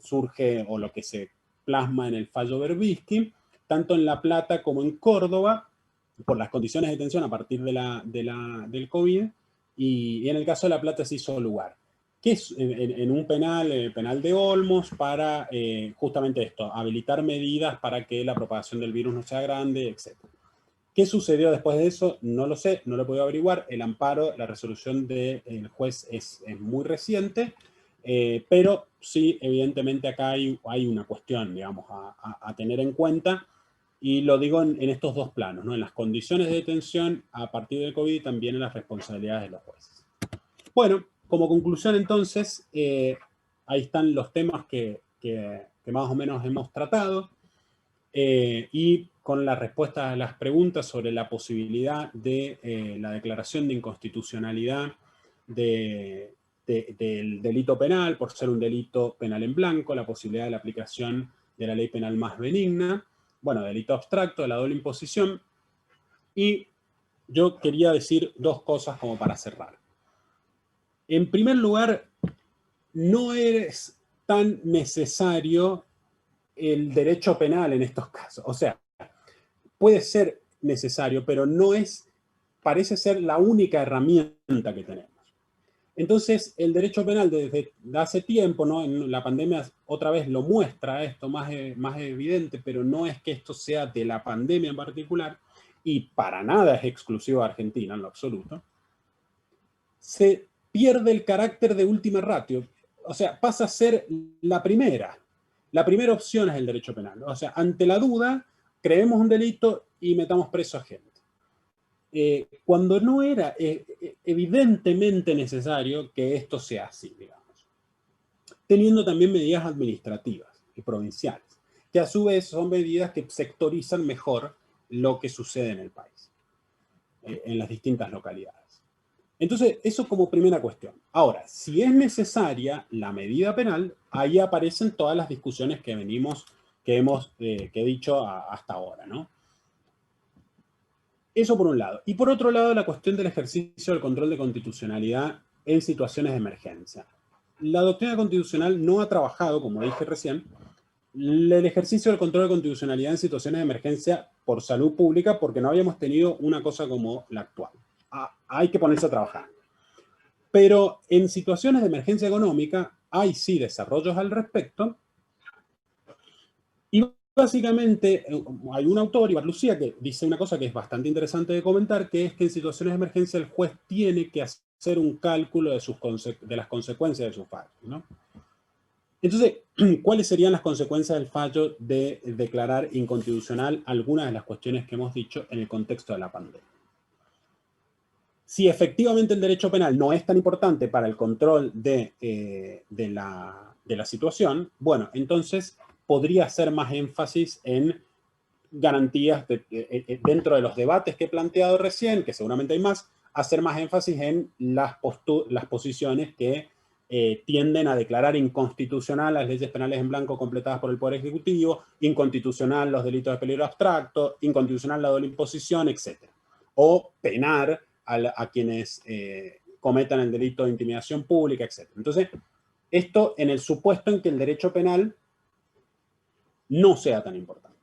surge o lo que se plasma en el fallo Berbisky, tanto en La Plata como en Córdoba, por las condiciones de detención a partir del COVID, y en el caso de La Plata se hizo lugar, que es en un penal de Olmos, para justamente esto, habilitar medidas para que la propagación del virus no sea grande, etc. ¿Qué sucedió después de eso? No lo sé, no lo he podido averiguar. El amparo, la resolución del juez es muy reciente, pero sí, evidentemente acá hay una cuestión, digamos, a tener en cuenta, y lo digo en estos dos planos, ¿no? En las condiciones de detención a partir del COVID y también en las responsabilidades de los jueces. Bueno, como conclusión entonces, ahí están los temas que más o menos hemos tratado, y con la respuesta a las preguntas sobre la posibilidad de la declaración de inconstitucionalidad del delito penal, por ser un delito penal en blanco, la posibilidad de la aplicación de la ley penal más benigna, bueno, delito abstracto, de la doble imposición, y yo quería decir dos cosas como para cerrar. En primer lugar, no es tan necesario el derecho penal en estos casos. O sea, puede ser necesario, pero no es, parece ser la única herramienta que tenemos. Entonces, el derecho penal desde hace tiempo, ¿no? En la pandemia otra vez lo muestra esto más evidente, pero no es que esto sea de la pandemia en particular, y para nada es exclusivo de Argentina en lo absoluto. Se pierde el carácter de última ratio, o sea, pasa a ser la primera. La primera opción es el derecho penal. O sea, ante la duda, creemos un delito y metamos preso a gente. Cuando no era evidentemente necesario que esto sea así, digamos. Teniendo también medidas administrativas y provinciales, que a su vez son medidas que sectorizan mejor lo que sucede en el país, en las distintas localidades. Entonces, eso como primera cuestión. Ahora, si es necesaria la medida penal, ahí aparecen todas las discusiones que he dicho hasta ahora, ¿no? Eso por un lado. Y por otro lado, la cuestión del ejercicio del control de constitucionalidad en situaciones de emergencia. La doctrina constitucional no ha trabajado, como dije recién, el ejercicio del control de constitucionalidad en situaciones de emergencia por salud pública, porque no habíamos tenido una cosa como la actual. Hay que ponerse a trabajar. Pero en situaciones de emergencia económica hay sí desarrollos al respecto, y básicamente hay un autor, Ibar Lucía, que dice una cosa que es bastante interesante de comentar, que es que en situaciones de emergencia el juez tiene que hacer un cálculo de las consecuencias de su fallo, ¿no? Entonces, ¿cuáles serían las consecuencias del fallo de declarar inconstitucional algunas de las cuestiones que hemos dicho en el contexto de la pandemia? Si efectivamente el derecho penal no es tan importante para el control de la situación, bueno, entonces podría hacer más énfasis en garantías dentro de los debates que he planteado recién, que seguramente hay más, hacer más énfasis en las posiciones que tienden a declarar inconstitucional las leyes penales en blanco completadas por el Poder Ejecutivo, inconstitucional los delitos de peligro abstracto, inconstitucional la doble imposición, etc. O penar a quienes cometan el delito de intimidación pública, etc. Entonces, esto en el supuesto en que el derecho penal no sea tan importante.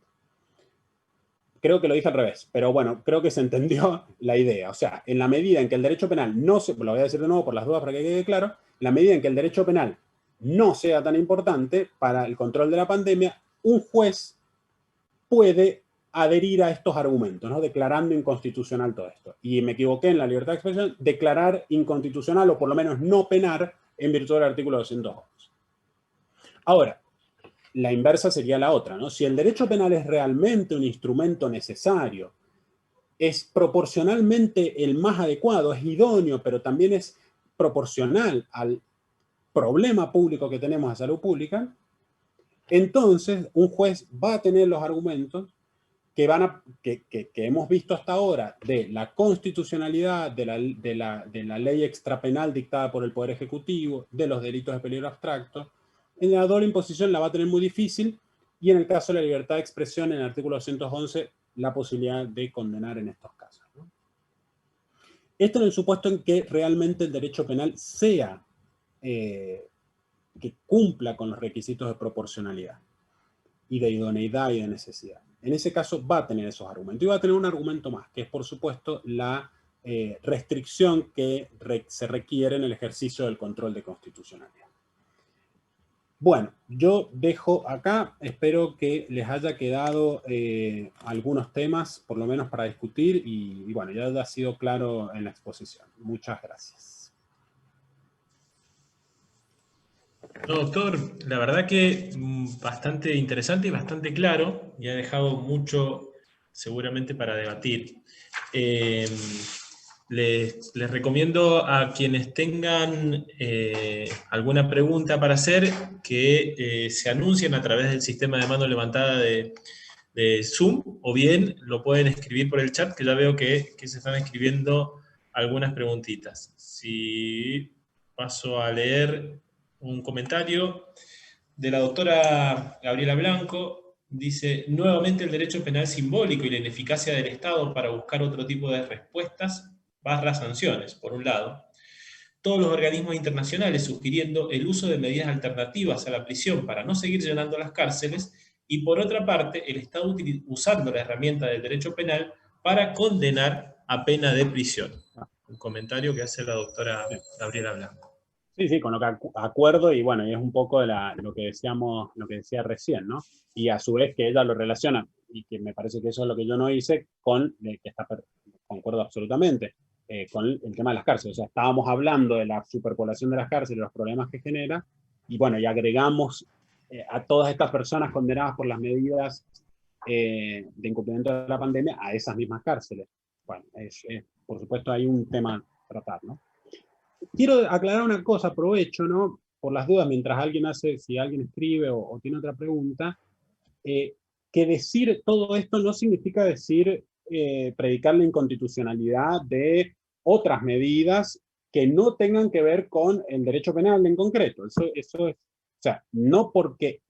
Creo que lo dije al revés, pero bueno, creo que se entendió la idea. O sea, en la medida en que el derecho penal no se, lo voy a decir de nuevo por las dudas para que quede claro, en la medida en que el derecho penal no sea tan importante para el control de la pandemia, un juez puede adherir a estos argumentos, ¿no? Declarando inconstitucional todo esto. Y me equivoqué en la libertad de expresión, declarar inconstitucional o por lo menos no penar en virtud del artículo 211. Ahora, la inversa sería la otra, ¿no? Si el derecho penal es realmente un instrumento necesario, es proporcionalmente el más adecuado, es idóneo, pero también es proporcional al problema público que tenemos de salud pública, entonces un juez va a tener los argumentos que hemos visto hasta ahora de la constitucionalidad de la ley extrapenal dictada por el Poder Ejecutivo, de los delitos de peligro abstracto. En la doble imposición la va a tener muy difícil, y en el caso de la libertad de expresión, en el artículo 211, la posibilidad de condenar en estos casos, ¿no? Esto en el supuesto en que realmente el derecho penal sea, que cumpla con los requisitos de proporcionalidad y de idoneidad y de necesidad. En ese caso va a tener esos argumentos. Y va a tener un argumento más, que es por supuesto la restricción que se requiere en el ejercicio del control de constitucionalidad. Bueno, yo dejo acá, espero que les haya quedado algunos temas, por lo menos para discutir, y bueno, ya ha sido claro en la exposición. Muchas gracias. No, doctor, la verdad que bastante interesante y bastante claro, y ha dejado mucho seguramente para debatir. Les recomiendo a quienes tengan alguna pregunta para hacer que se anuncien a través del sistema de mano levantada de Zoom, o bien lo pueden escribir por el chat, que ya veo que se están escribiendo algunas preguntitas. Si paso a leer un comentario de la doctora Gabriela Blanco, dice: nuevamente el derecho penal simbólico y la ineficacia del Estado para buscar otro tipo de respuestas / sanciones, por un lado. Todos los organismos internacionales sugiriendo el uso de medidas alternativas a la prisión para no seguir llenando las cárceles, y por otra parte el Estado usando la herramienta del derecho penal para condenar a pena de prisión. Un comentario que hace la doctora Gabriela Blanco. Sí, con lo que acuerdo, y bueno, y es un poco de lo que decía recién, ¿no? Y a su vez que ella lo relaciona, y que me parece que eso es lo que yo no hice, con que concuerdo absolutamente, con el tema de las cárceles. O sea, estábamos hablando de la superpoblación de las cárceles, los problemas que genera, y bueno, y agregamos a todas estas personas condenadas por las medidas de incumplimiento de la pandemia a esas mismas cárceles. Bueno, por supuesto hay un tema a tratar, ¿no? Quiero aclarar una cosa, aprovecho, ¿no? Por las dudas, mientras si alguien escribe o tiene otra pregunta, que decir todo esto no significa decir, predicar la inconstitucionalidad de otras medidas que no tengan que ver con el derecho penal en concreto. Eso es, o sea, no porque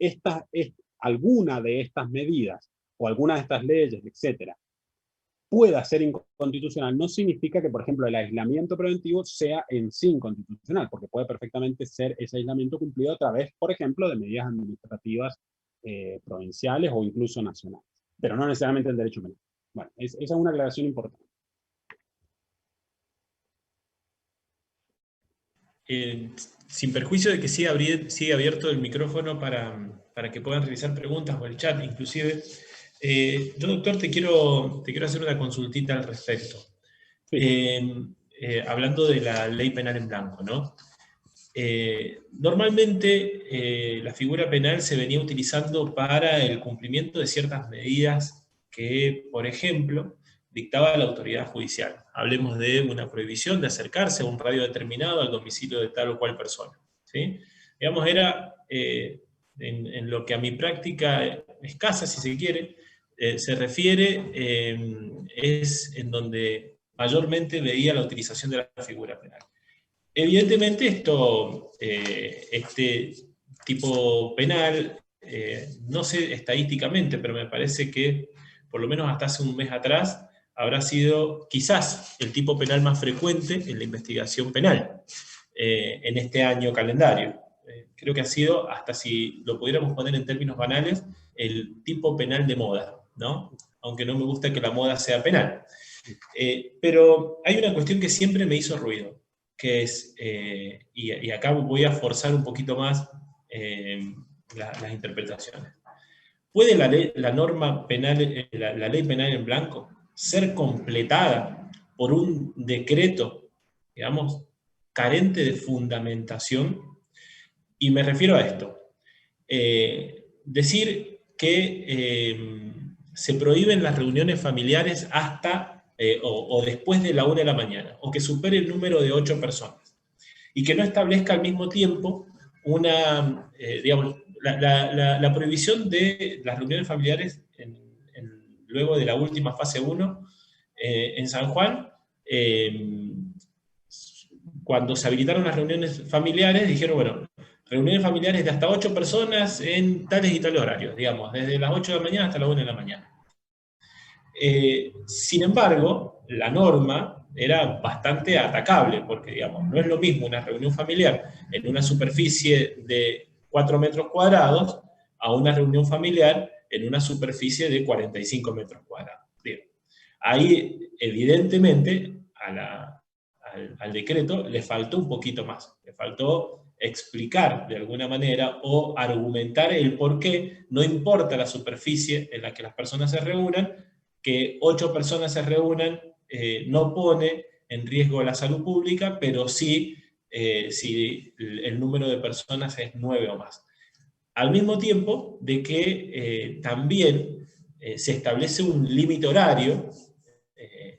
alguna de estas medidas o alguna de estas leyes, etcétera, pueda ser inconstitucional, no significa que, por ejemplo, el aislamiento preventivo sea en sí inconstitucional, porque puede perfectamente ser ese aislamiento cumplido a través, por ejemplo, de medidas administrativas provinciales o incluso nacionales, pero no necesariamente el derecho penal. Bueno, esa es una aclaración importante. Sin perjuicio de que siga abierto el micrófono para que puedan realizar preguntas o el chat, inclusive. Yo, doctor, te quiero hacer una consultita al respecto. Sí. Hablando de la ley penal en blanco, ¿no? Normalmente la figura penal se venía utilizando para el cumplimiento de ciertas medidas que, por ejemplo, dictaba la autoridad judicial. Hablemos de una prohibición de acercarse a un radio determinado al domicilio de tal o cual persona, ¿sí? Digamos, era en lo que a mi práctica escasa, si se quiere, se refiere, es en donde mayormente veía la utilización de la figura penal. Evidentemente este tipo penal, no sé estadísticamente, pero me parece que por lo menos hasta hace un mes atrás habrá sido quizás el tipo penal más frecuente en la investigación penal en este año calendario. Creo que ha sido, hasta si lo pudiéramos poner en términos banales, el tipo penal de moda, ¿no? Aunque no me gusta que la moda sea penal. Pero hay una cuestión que siempre me hizo ruido, que es, y acá voy a forzar un poquito más las interpretaciones. ¿Puede la norma penal, la ley penal en blanco, ser completada por un decreto, digamos, carente de fundamentación? Y me refiero a esto. Decir que se prohíben las reuniones familiares hasta o después de la 1 de la mañana, o que supere el número de 8 personas, y que no establezca al mismo tiempo una, digamos, la prohibición de las reuniones familiares luego de la última fase 1 en San Juan. Cuando se habilitaron las reuniones familiares, dijeron, bueno, reuniones familiares de hasta 8 personas en tales y tales horarios, digamos, desde las 8 de la mañana hasta la 1 de la mañana. Sin embargo, la norma era bastante atacable, porque, digamos, no es lo mismo una reunión familiar en una superficie de 4 metros cuadrados a una reunión familiar en una superficie de 45 metros cuadrados. Bien. Ahí, evidentemente, al decreto le faltó un poquito más, le faltó explicar de alguna manera o argumentar el por qué no importa la superficie en la que las personas se reúnan, que 8 personas se reúnan no pone en riesgo la salud pública, pero sí si el número de personas es 9 o más. Al mismo tiempo de que también se establece un límite horario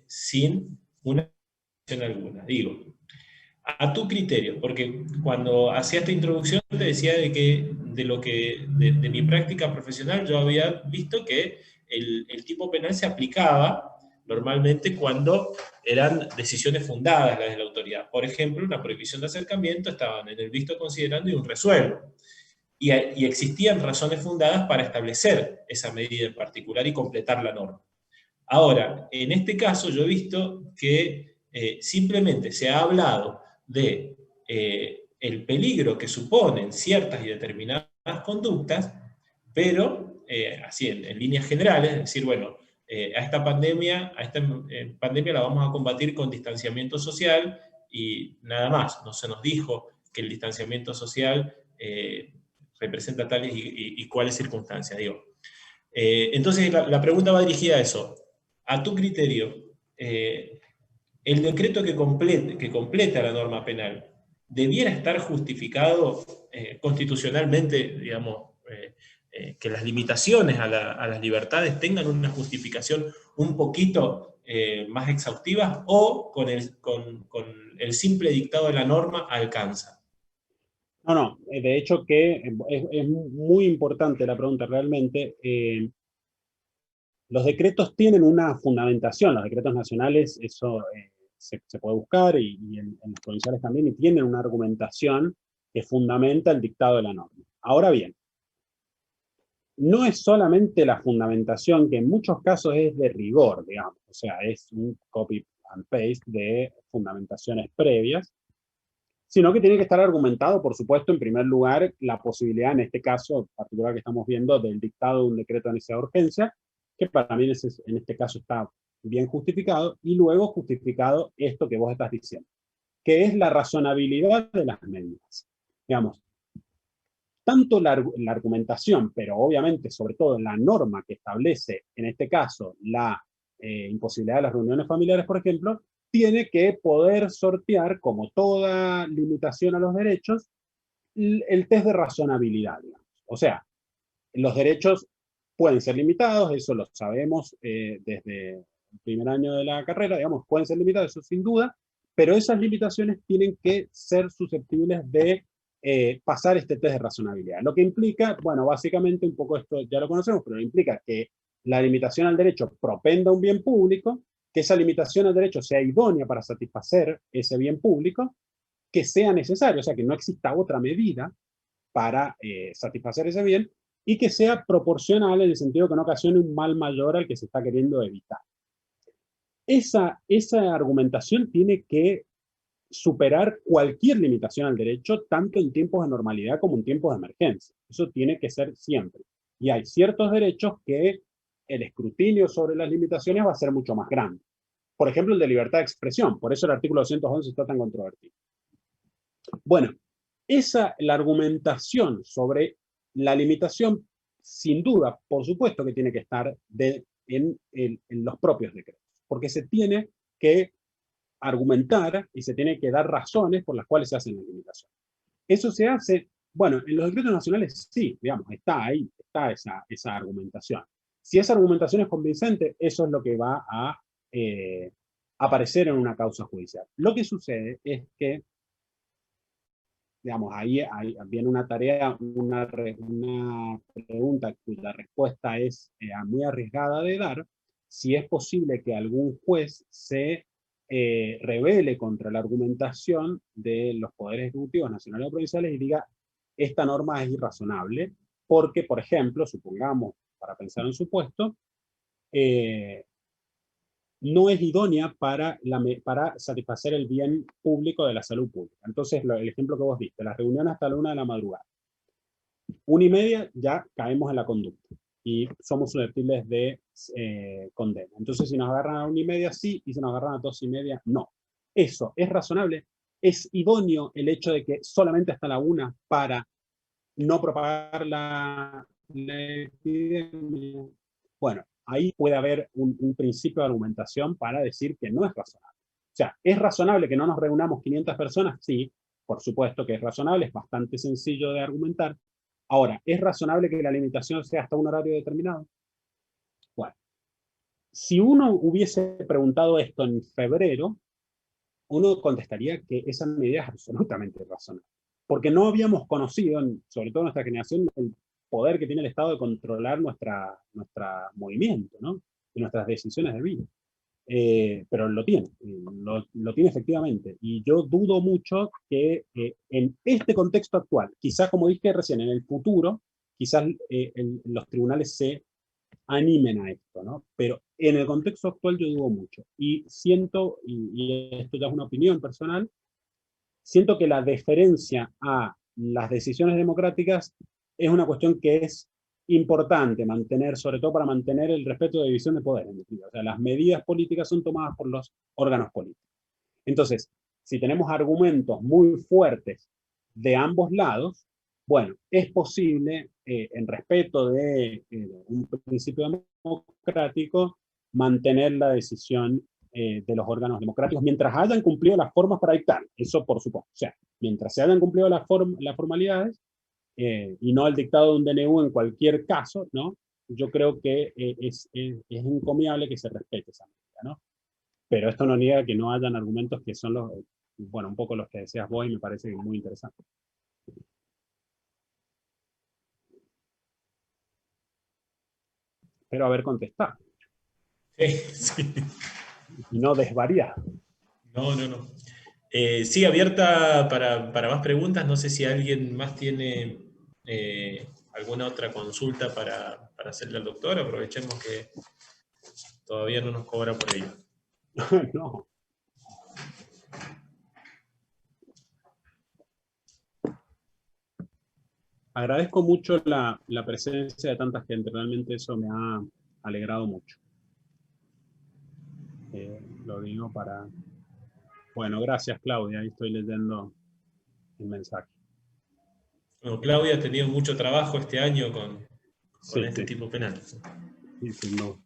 sin una alguna. Digo, a tu criterio, porque cuando hacía esta introducción te decía de que de mi práctica profesional yo había visto que el tipo penal se aplicaba normalmente cuando eran decisiones fundadas las de la autoridad. Por ejemplo, una prohibición de acercamiento estaban en el visto, considerando y un resuelvo. Y existían razones fundadas para establecer esa medida en particular y completar la norma. Ahora, en este caso yo he visto que simplemente se ha hablado de el peligro que suponen ciertas y determinadas conductas, pero así en líneas generales, es decir, bueno, a esta pandemia la vamos a combatir con distanciamiento social y nada más. No se nos dijo que el distanciamiento social representa tales y cuáles circunstancias, digo. Entonces la pregunta va dirigida a eso. A tu criterio, el decreto que completa la norma penal debiera estar justificado constitucionalmente, digamos, que las limitaciones a las libertades tengan una justificación un poquito más exhaustiva, o con el simple dictado de la norma alcanza. No, de hecho que es muy importante la pregunta realmente. Los decretos tienen una fundamentación, los decretos nacionales, eso se puede buscar, y en los provinciales también, y tienen una argumentación que fundamenta el dictado de la norma. Ahora bien, no es solamente la fundamentación, que en muchos casos es de rigor, digamos, o sea, es un copy and paste de fundamentaciones previas, sino que tiene que estar argumentado, por supuesto, en primer lugar, la posibilidad, en este caso particular que estamos viendo, del dictado de un decreto de necesidad de urgencia, que para mí en este caso está bien justificado, y luego justificado esto que vos estás diciendo, que es la razonabilidad de las medidas. Digamos, tanto la argumentación, pero obviamente sobre todo la norma que establece, en este caso, la imposibilidad de las reuniones familiares, por ejemplo, tiene que poder sortear, como toda limitación a los derechos, el test de razonabilidad, digamos. O sea, los derechos pueden ser limitados, eso lo sabemos desde el primer año de la carrera, digamos, pueden ser limitados, eso sin duda, pero esas limitaciones tienen que ser susceptibles de pasar este test de razonabilidad. Lo que implica, bueno, básicamente un poco esto ya lo conocemos, pero implica que la limitación al derecho propenda un bien público, que esa limitación al derecho sea idónea para satisfacer ese bien público, que sea necesario, o sea, que no exista otra medida para satisfacer ese bien, y que sea proporcional en el sentido que no ocasione un mal mayor al que se está queriendo evitar. Esa argumentación tiene que superar cualquier limitación al derecho, tanto en tiempos de normalidad como en tiempos de emergencia. Eso tiene que ser siempre. Y hay ciertos derechos que el escrutinio sobre las limitaciones va a ser mucho más grande. Por ejemplo, el de libertad de expresión. Por eso el artículo 211 está tan controvertido. Bueno, la argumentación sobre la limitación, sin duda, por supuesto que tiene que estar en los propios decretos, porque se tiene que argumentar y se tiene que dar razones por las cuales se hacen las limitaciones. Eso se hace, bueno, en los decretos nacionales sí, digamos, está ahí, está esa argumentación. Si esa argumentación es convincente, eso es lo que va a aparecer en una causa judicial. Lo que sucede es que, digamos, ahí viene una tarea, una pregunta cuya respuesta es muy arriesgada de dar, si es posible que algún juez se rebele contra la argumentación de los poderes ejecutivos nacionales o provinciales y diga, esta norma es irrazonable, porque, por ejemplo, supongamos, para pensar en supuesto, no es idónea para satisfacer el bien público de la salud pública. Entonces, el ejemplo que vos diste, las reuniones hasta la 1 de la madrugada. 1:30 ya caemos en la conducta y somos susceptibles de condena. Entonces, si nos agarran a 1:30, sí, y si nos agarran a 2:30, no. ¿Eso es razonable? ¿Es idóneo el hecho de que solamente hasta la 1 para no propagar la epidemia? Bueno, ahí puede haber un principio de argumentación para decir que no es razonable. O sea, ¿es razonable que no nos reunamos 500 personas? Sí, por supuesto que es razonable, es bastante sencillo de argumentar. Ahora, ¿es razonable que la limitación sea hasta un horario determinado? Bueno, si uno hubiese preguntado esto en febrero, uno contestaría que esa medida es absolutamente razonable. Porque no habíamos conocido, sobre todo nuestra generación, el poder que tiene el Estado de controlar nuestro movimiento, ¿no? Y nuestras decisiones de vida. Pero lo tiene efectivamente. Y yo dudo mucho que en este contexto actual, quizás como dije recién, en el futuro, quizás los tribunales se animen a esto, ¿no? Pero en el contexto actual yo dudo mucho. Y siento, y esto ya es una opinión personal, siento que la deferencia a las decisiones democráticas es una cuestión que es importante mantener, sobre todo para mantener el respeto de división de poder. O sea, las medidas políticas son tomadas por los órganos políticos. Entonces, si tenemos argumentos muy fuertes de ambos lados, bueno, es posible, en respeto de un principio democrático, mantener la decisión de los órganos democráticos mientras hayan cumplido las formas para dictar. Eso por supuesto. O sea, mientras se hayan cumplido las formalidades y no el dictado de un DNU en cualquier caso, ¿no? Yo creo que es encomiable que se respete esa medida, ¿no? Pero esto no niega que no hayan argumentos que son bueno, un poco los que decías vos y me parece muy interesante. Espero haber contestado. Sí. Y no desvariar. No. Sigue abierta para más preguntas. No sé si alguien más tiene alguna otra consulta para hacerle al doctor. Aprovechemos que todavía no nos cobra por ello. No. Agradezco mucho la presencia de tanta gente. Realmente eso me ha alegrado mucho. Lo digo para... Bueno, gracias Claudia. Ahí estoy leyendo el mensaje. Bueno, Claudia ha tenido mucho trabajo este año con este tipo penal. Sí, no.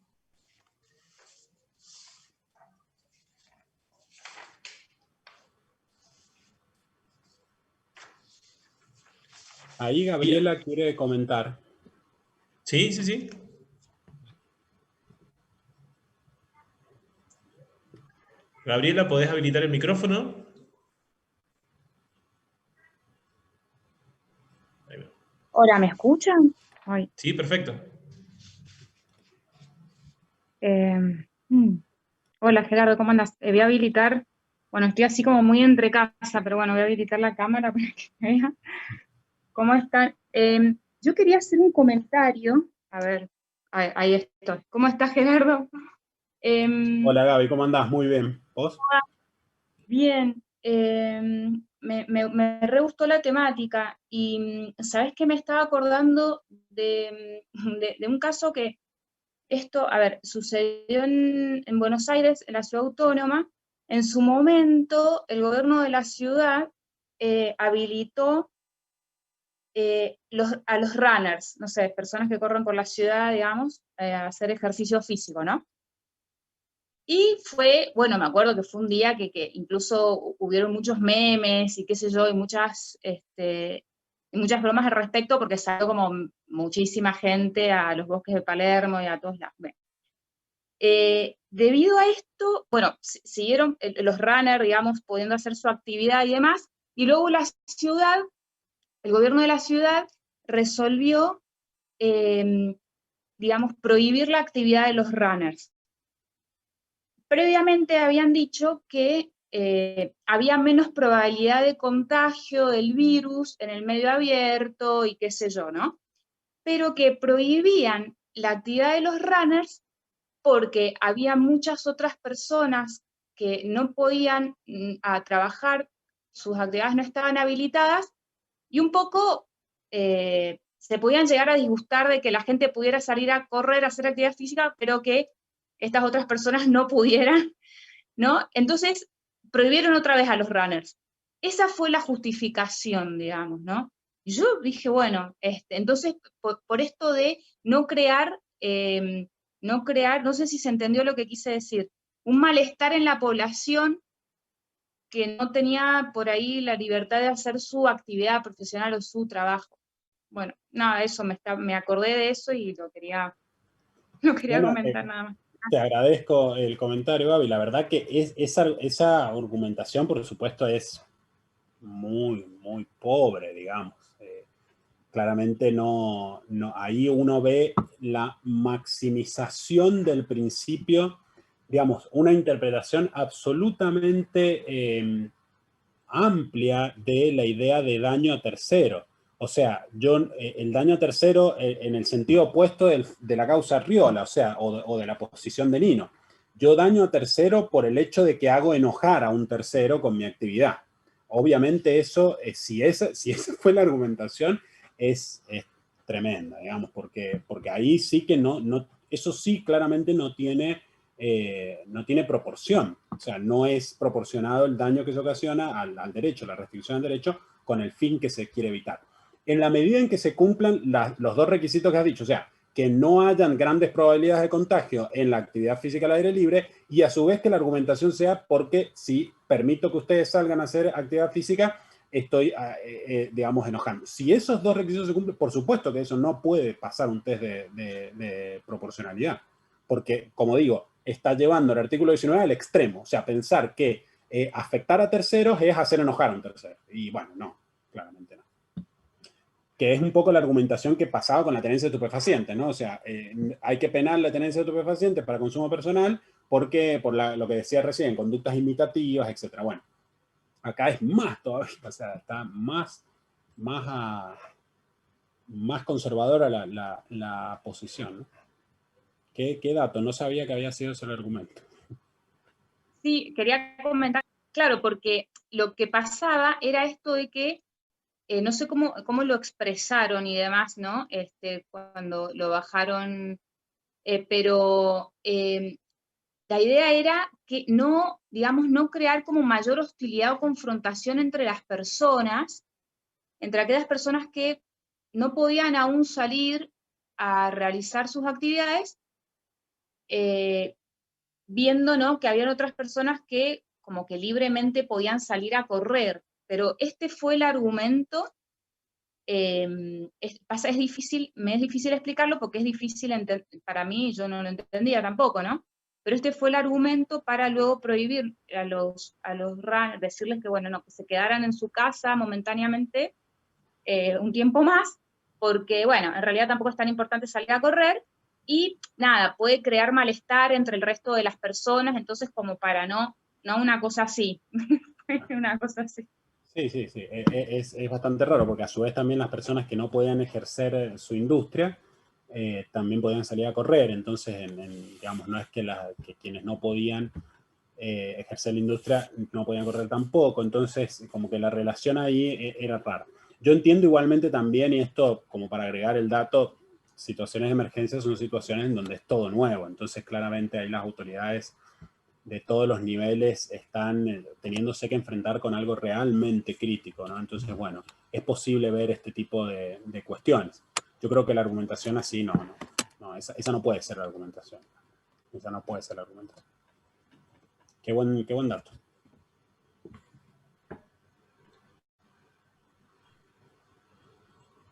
Ahí Gabriela quiere comentar. Sí. Gabriela, ¿podés habilitar el micrófono? Hola, ¿me escuchan? Ay. Sí, perfecto. Hola Gerardo, ¿cómo andas? Voy a habilitar, bueno, estoy así como muy entre casa, pero bueno, voy a habilitar la cámara para que vea cómo están. Yo quería hacer un comentario, a ver, ahí estoy. ¿Cómo estás, Gerardo? Hola Gaby, ¿cómo andás? Muy bien. ¿Vos? Bien, me re gustó la temática y ¿sabés qué? Me estaba acordando de un caso que esto, a ver, sucedió en Buenos Aires, en la ciudad autónoma. En su momento, el gobierno de la ciudad habilitó a los runners, no sé, personas que corren por la ciudad, digamos, a hacer ejercicio físico, ¿no? Y fue, bueno, me acuerdo que fue un día que incluso hubieron muchos memes y qué sé yo, y muchas bromas al respecto, porque salió como muchísima gente a los bosques de Palermo y a todos lados. Debido a esto, bueno, siguieron los runners, digamos, pudiendo hacer su actividad y demás, y luego la ciudad, el gobierno de la ciudad resolvió, digamos, prohibir la actividad de los runners. Previamente habían dicho que había menos probabilidad de contagio del virus en el medio abierto y qué sé yo, ¿no? Pero que prohibían la actividad de los runners porque había muchas otras personas que no podían trabajar, sus actividades no estaban habilitadas, y un poco se podían llegar a disgustar de que la gente pudiera salir a correr, a hacer actividad física, pero que estas otras personas no pudieran, ¿no? Entonces, prohibieron otra vez a los runners. Esa fue la justificación, digamos, ¿no? Y yo dije, bueno, entonces, por esto de no crear, no sé si se entendió lo que quise decir, un malestar en la población que no tenía por ahí la libertad de hacer su actividad profesional o su trabajo. Bueno, nada, eso, me acordé de eso y lo quería Bueno, comentar nada más. te agradezco el comentario, Gaby. La verdad que esa argumentación, por supuesto, es muy, muy pobre, digamos. Claramente ahí uno ve la maximización del principio, digamos, una interpretación absolutamente amplia de la idea de daño a tercero. O sea, el daño a tercero en el sentido opuesto de la causa Riola, o sea, o de la posición de Nino. Yo daño a tercero por el hecho de que hago enojar a un tercero con mi actividad. Obviamente eso, si esa fue la argumentación, es tremenda, digamos, porque ahí sí que eso sí claramente no tiene proporción. O sea, no es proporcionado el daño que se ocasiona al derecho, la restricción al derecho, con el fin que se quiere evitar. En la medida en que se cumplan los dos requisitos que has dicho, o sea, que no hayan grandes probabilidades de contagio en la actividad física al aire libre, y a su vez que la argumentación sea porque si permito que ustedes salgan a hacer actividad física, estoy, digamos, enojando. Si esos dos requisitos se cumplen, por supuesto que eso no puede pasar un test de proporcionalidad, porque, como digo, está llevando el artículo 19 al extremo, o sea, pensar que afectar a terceros es hacer enojar a un tercero, y bueno, no, claramente no. Que es un poco la argumentación que pasaba con la tenencia de estupefacientes, ¿no? O sea, hay que penar la tenencia de estupefacientes para consumo personal porque, por lo que decía recién, conductas imitativas, etc. Bueno, acá es más todavía, o sea, está más conservadora la posición, ¿no? ¿Qué dato? No sabía que había sido ese el argumento. Sí, quería comentar, claro, porque lo que pasaba era esto de que, no sé cómo lo expresaron y demás, ¿no? Cuando lo bajaron, pero la idea era que no, digamos, no crear como mayor hostilidad o confrontación entre las personas, entre aquellas personas que no podían aún salir a realizar sus actividades, viendo, ¿no?, que habían otras personas que como que libremente podían salir a correr. Pero este fue el argumento. Es difícil, me es difícil explicarlo porque es difícil para mí, yo no lo entendía tampoco, ¿no? Pero este fue el argumento para luego prohibir a los runners, decirles que, bueno, no, que se quedaran en su casa momentáneamente un tiempo más, porque, bueno, en realidad tampoco es tan importante salir a correr, y nada, puede crear malestar entre el resto de las personas, entonces como para no una cosa así, una cosa así. Sí. Es bastante raro porque a su vez también las personas que no podían ejercer su industria también podían salir a correr. Entonces, digamos, no es que quienes no podían ejercer la industria no podían correr tampoco. Entonces, como que la relación ahí era rara. Yo entiendo igualmente también, y esto como para agregar el dato, situaciones de emergencia son situaciones en donde es todo nuevo. Entonces, claramente ahí las autoridades de todos los niveles están teniéndose que enfrentar con algo realmente crítico, ¿no? Entonces, bueno, es posible ver este tipo de cuestiones. Yo creo que la argumentación así no, esa no puede ser la argumentación. Esa no puede ser la argumentación. Qué buen dato.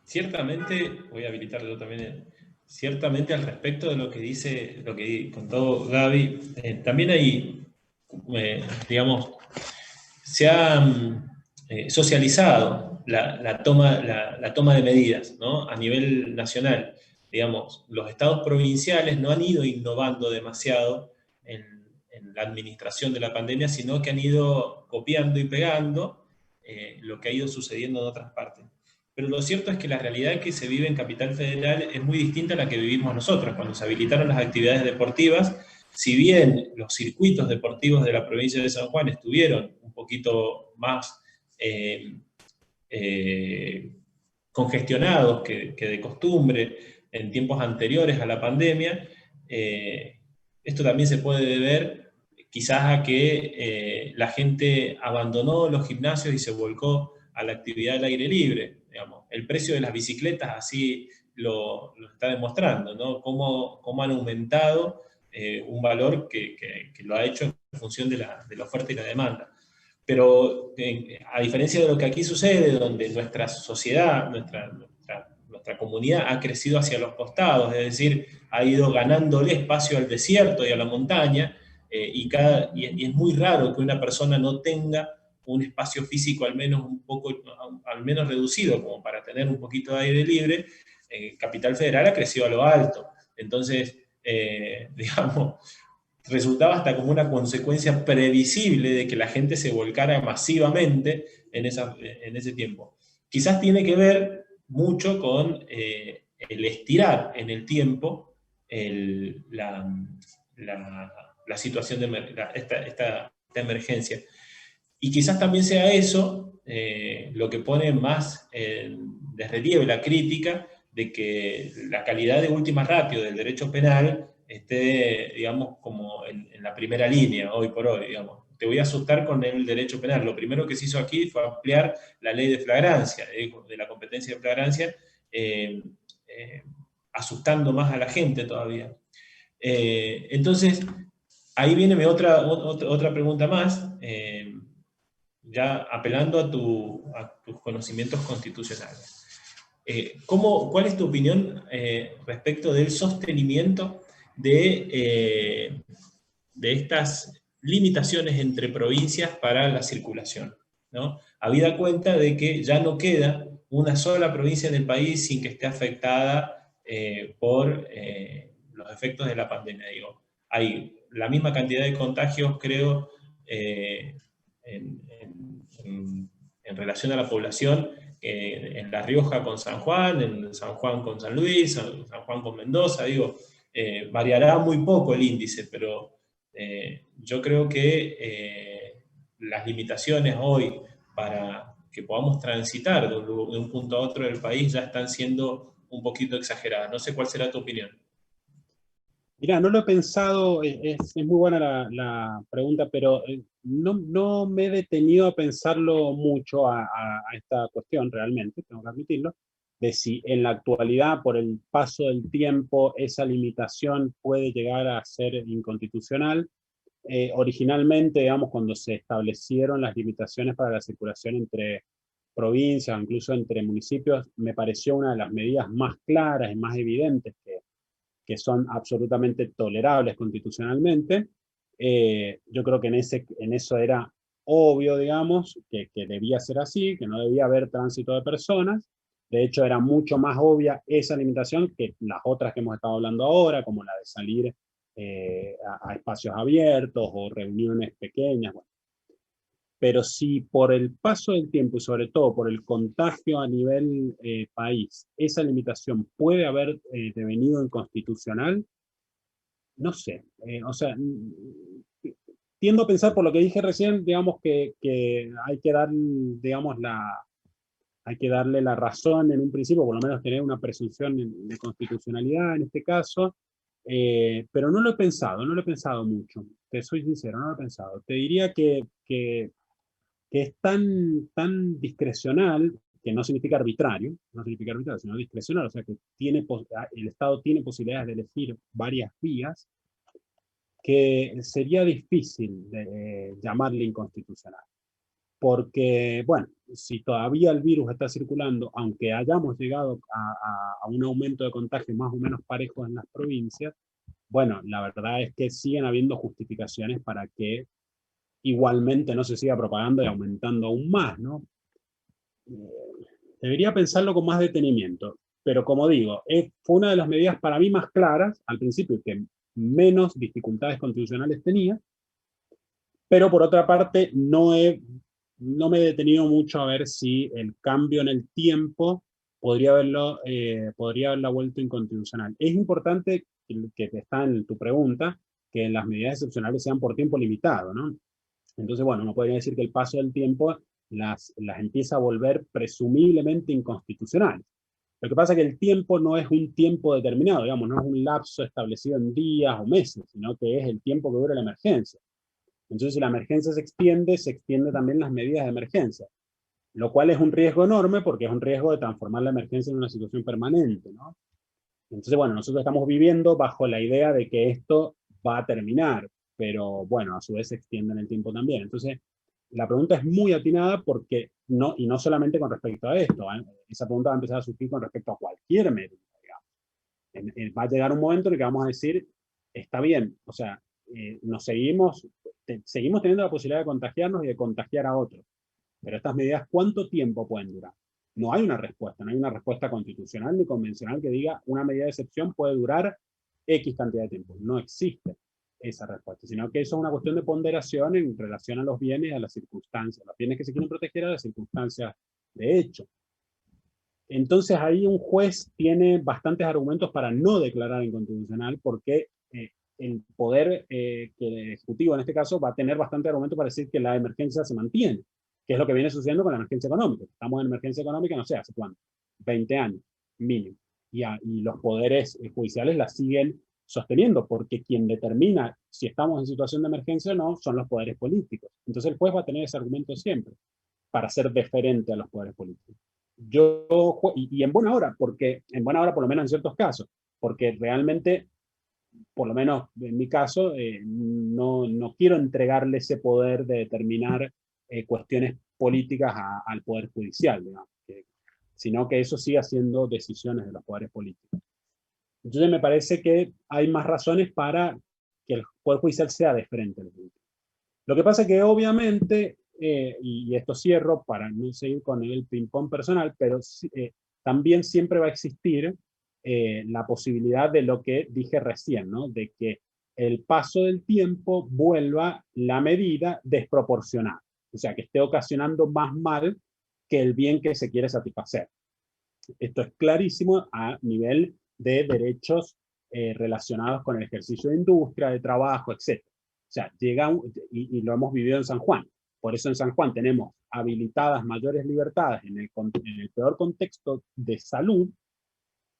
Ciertamente, voy a habilitarlo yo también, ciertamente al respecto de lo que dice, lo que contó Gaby, también hay, digamos, se ha socializado la toma de medidas, ¿no? A nivel nacional. Digamos, los estados provinciales no han ido innovando demasiado en la administración de la pandemia, sino que han ido copiando y pegando lo que ha ido sucediendo en otras partes. Pero lo cierto es que la realidad que se vive en Capital Federal es muy distinta a la que vivimos nosotros. Cuando se habilitaron las actividades deportivas, si bien los circuitos deportivos de la provincia de San Juan estuvieron un poquito más congestionados que de costumbre en tiempos anteriores a la pandemia, esto también se puede deber quizás a que la gente abandonó los gimnasios y se volcó a la actividad al aire libre. Digamos. El precio de las bicicletas así lo está demostrando, ¿no? Cómo han aumentado un valor que lo ha hecho en función de la oferta y la demanda. Pero a diferencia de lo que aquí sucede, donde nuestra sociedad, nuestra comunidad ha crecido hacia los costados, es decir, ha ido ganándole espacio al desierto y a la montaña, y es muy raro que una persona no tenga un espacio físico al menos al menos reducido, como para tener un poquito de aire libre. Capital Federal ha crecido a lo alto. Entonces, digamos, resultaba hasta como una consecuencia previsible de que la gente se volcara masivamente en ese tiempo. Quizás tiene que ver mucho con el estirar en el tiempo la situación de esta emergencia. Y quizás también sea eso lo que pone más de relieve la crítica de que la calidad de última ratio del derecho penal esté, digamos, como en la primera línea hoy por hoy, digamos. Te voy a asustar con el derecho penal. Lo primero que se hizo aquí fue ampliar la ley de flagrancia, de la competencia de flagrancia, asustando más a la gente todavía. Entonces, ahí viene otra pregunta más, ya apelando a tus conocimientos constitucionales. ¿Cuál es tu opinión respecto del sostenimiento de estas limitaciones entre provincias para la circulación, ¿no? Habida cuenta de que ya no queda una sola provincia en el país sin que esté afectada por los efectos de la pandemia. Digo, hay la misma cantidad de contagios, creo, en relación a la población, en La Rioja con San Juan, en San Juan con San Luis, San Juan con Mendoza, digo, variará muy poco el índice, pero yo creo que las limitaciones hoy para que podamos transitar de un punto a otro del país ya están siendo un poquito exageradas. No sé cuál será tu opinión. Mirá, no lo he pensado, es muy buena la pregunta, pero no me he detenido a pensarlo mucho a esta cuestión realmente, tengo que admitirlo, de si en la actualidad, por el paso del tiempo, esa limitación puede llegar a ser inconstitucional. Originalmente, digamos, cuando se establecieron las limitaciones para la circulación entre provincias, incluso entre municipios, me pareció una de las medidas más claras y más evidentes que son absolutamente tolerables constitucionalmente. Yo creo que en eso era obvio, digamos, que debía ser así, que no debía haber tránsito de personas. De hecho, era mucho más obvia esa limitación que las otras que hemos estado hablando ahora, como la de salir a espacios abiertos o reuniones pequeñas. Bueno. Pero si por el paso del tiempo y sobre todo por el contagio a nivel país, esa limitación puede haber devenido inconstitucional, no sé. O sea, tiendo a pensar por lo que dije recién, digamos que hay que dar, digamos, hay que darle la razón en un principio, por lo menos tener una presunción de constitucionalidad en este caso, pero no lo he pensado mucho, te soy sincero, no lo he pensado. Te diría que es tan discrecional, que no significa arbitrario, sino discrecional, o sea que el Estado tiene posibilidades de elegir varias vías, que sería difícil llamarle inconstitucional. Porque, bueno, si todavía el virus está circulando, aunque hayamos llegado a un aumento de contagios más o menos parejos en las provincias, bueno, la verdad es que siguen habiendo justificaciones para que igualmente no se siga propagando y aumentando aún más, ¿no? Debería pensarlo con más detenimiento, pero como digo, fue una de las medidas para mí más claras, al principio, que menos dificultades constitucionales tenía, pero por otra parte no me he detenido mucho a ver si el cambio en el tiempo podría haberla vuelto inconstitucional. Es importante que está en tu pregunta, que las medidas excepcionales sean por tiempo limitado, ¿no? Entonces, bueno, uno podría decir que el paso del tiempo las empieza a volver presumiblemente inconstitucionales. Lo que pasa es que el tiempo no es un tiempo determinado, digamos, no es un lapso establecido en días o meses, sino que es el tiempo que dura la emergencia. Entonces, si la emergencia se extiende también las medidas de emergencia, lo cual es un riesgo enorme porque es un riesgo de transformar la emergencia en una situación permanente, ¿no? Entonces, bueno, nosotros estamos viviendo bajo la idea de que esto va a terminar, pero bueno, a su vez se extiende en el tiempo también. Entonces, la pregunta es muy atinada porque y no solamente con respecto a esto, ¿eh? Esa pregunta va a empezar a surgir con respecto a cualquier medida, digamos. Va a llegar un momento en el que vamos a decir, está bien, o sea, seguimos teniendo la posibilidad de contagiarnos y de contagiar a otros, pero estas medidas, ¿cuánto tiempo pueden durar? No hay una respuesta, no hay una respuesta constitucional ni convencional que diga una medida de excepción puede durar X cantidad de tiempo. No existe esa respuesta, sino que eso es una cuestión de ponderación en relación a los bienes y a las circunstancias, los bienes que se quieren proteger a las circunstancias de hecho. Entonces ahí un juez tiene bastantes argumentos para no declarar inconstitucional porque el poder ejecutivo en este caso va a tener bastante argumento para decir que la emergencia se mantiene, que es lo que viene sucediendo con la emergencia económica. Estamos en emergencia económica, no sé, ¿hace cuánto? 20 años, mínimo. Y los poderes judiciales la siguen sosteniendo, porque quien determina si estamos en situación de emergencia o no son los poderes políticos. Entonces el juez va a tener ese argumento siempre, para ser deferente a los poderes políticos. Y en buena hora, en buena hora por lo menos en ciertos casos, porque realmente, por lo menos en mi caso, no quiero entregarle ese poder de determinar cuestiones políticas al Poder Judicial, digamos, sino que eso siga siendo decisiones de los poderes políticos. Entonces me parece que hay más razones para que el Poder Judicial sea de frente al político. Lo que pasa es que obviamente, y esto cierro para no seguir con el ping-pong personal, pero también siempre va a existir la posibilidad de lo que dije recién, ¿no? De que el paso del tiempo vuelva la medida desproporcionada, o sea, que esté ocasionando más mal que el bien que se quiere satisfacer. Esto es clarísimo a nivel de derechos relacionados con el ejercicio de industria, de trabajo, etc. O sea, y lo hemos vivido en San Juan. Por eso en San Juan tenemos habilitadas mayores libertades en el peor contexto de salud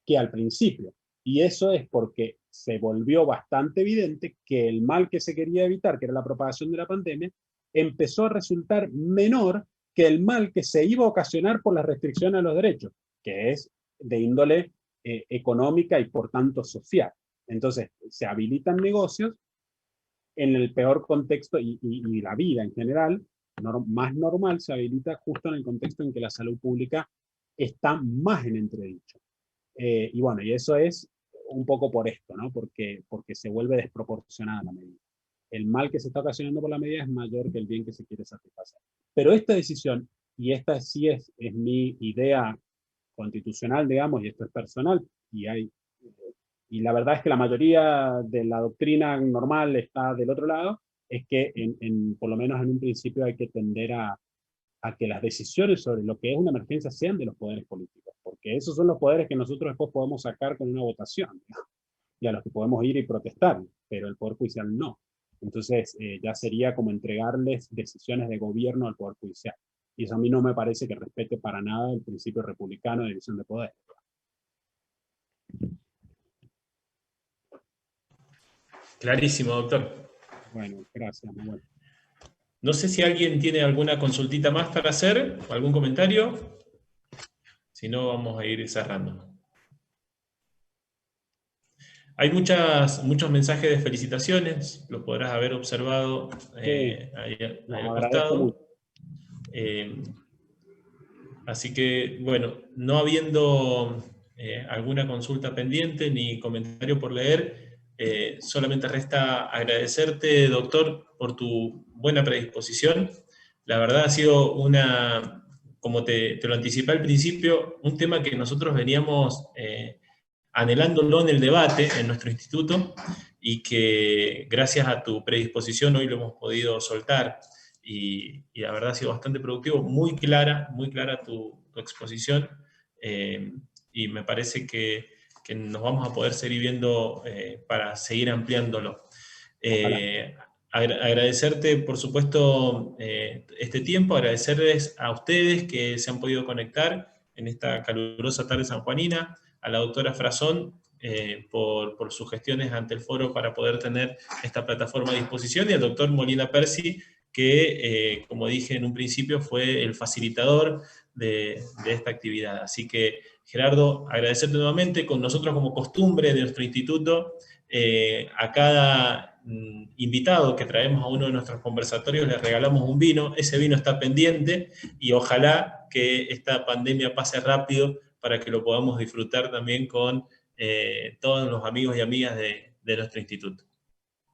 que al principio. Y eso es porque se volvió bastante evidente que el mal que se quería evitar, que era la propagación de la pandemia, empezó a resultar menor que el mal que se iba a ocasionar por las restricciones a los derechos, que es de índole económica y por tanto social. Entonces, se habilitan negocios en el peor contexto y la vida en general, más normal, se habilita justo en el contexto en que la salud pública está más en entredicho. Y bueno, y eso es un poco por esto, ¿no? Porque se vuelve desproporcionada la medida. El mal que se está ocasionando por la medida es mayor que el bien que se quiere satisfacer. Pero esta decisión, y esta sí es mi idea constitucional, digamos, y esto es personal, y la verdad es que la mayoría de la doctrina normal está del otro lado, es que por lo menos en un principio hay que tender a que las decisiones sobre lo que es una emergencia sean de los poderes políticos, porque esos son los poderes que nosotros después podemos sacar con una votación, ¿no? Y a los que podemos ir y protestar, pero el Poder Judicial no. Entonces ya sería como entregarles decisiones de gobierno al Poder Judicial. Y eso a mí no me parece que respete para nada el principio republicano de división de poderes. Clarísimo, doctor. Bueno, gracias, Manuel. No sé si alguien tiene alguna consultita más para hacer, algún comentario. Si no, vamos a ir cerrando. Hay muchos mensajes de felicitaciones, lo podrás haber observado ahí al costado. Así que, bueno, no habiendo alguna consulta pendiente ni comentario por leer, solamente resta agradecerte, doctor, por tu buena predisposición. La verdad ha sido como te lo anticipé al principio, un tema que nosotros veníamos anhelándolo en el debate en nuestro instituto y que gracias a tu predisposición hoy lo hemos podido soltar y la verdad ha sido bastante productivo, muy clara tu exposición y me parece que nos vamos a poder seguir viendo para seguir ampliándolo. Agradecerte, por supuesto, este tiempo, agradecerles a ustedes que se han podido conectar en esta calurosa tarde sanjuanina, a la doctora Frazón por sus gestiones ante el foro para poder tener esta plataforma a disposición, y al doctor Molina Percy, que, como dije en un principio, fue el facilitador de esta actividad. Así que, Gerardo, agradecerte nuevamente. Con nosotros, como costumbre de nuestro instituto, a cada invitado que traemos a uno de nuestros conversatorios le regalamos un vino. Ese vino está pendiente y ojalá que esta pandemia pase rápido para que lo podamos disfrutar también con todos los amigos y amigas de nuestro instituto.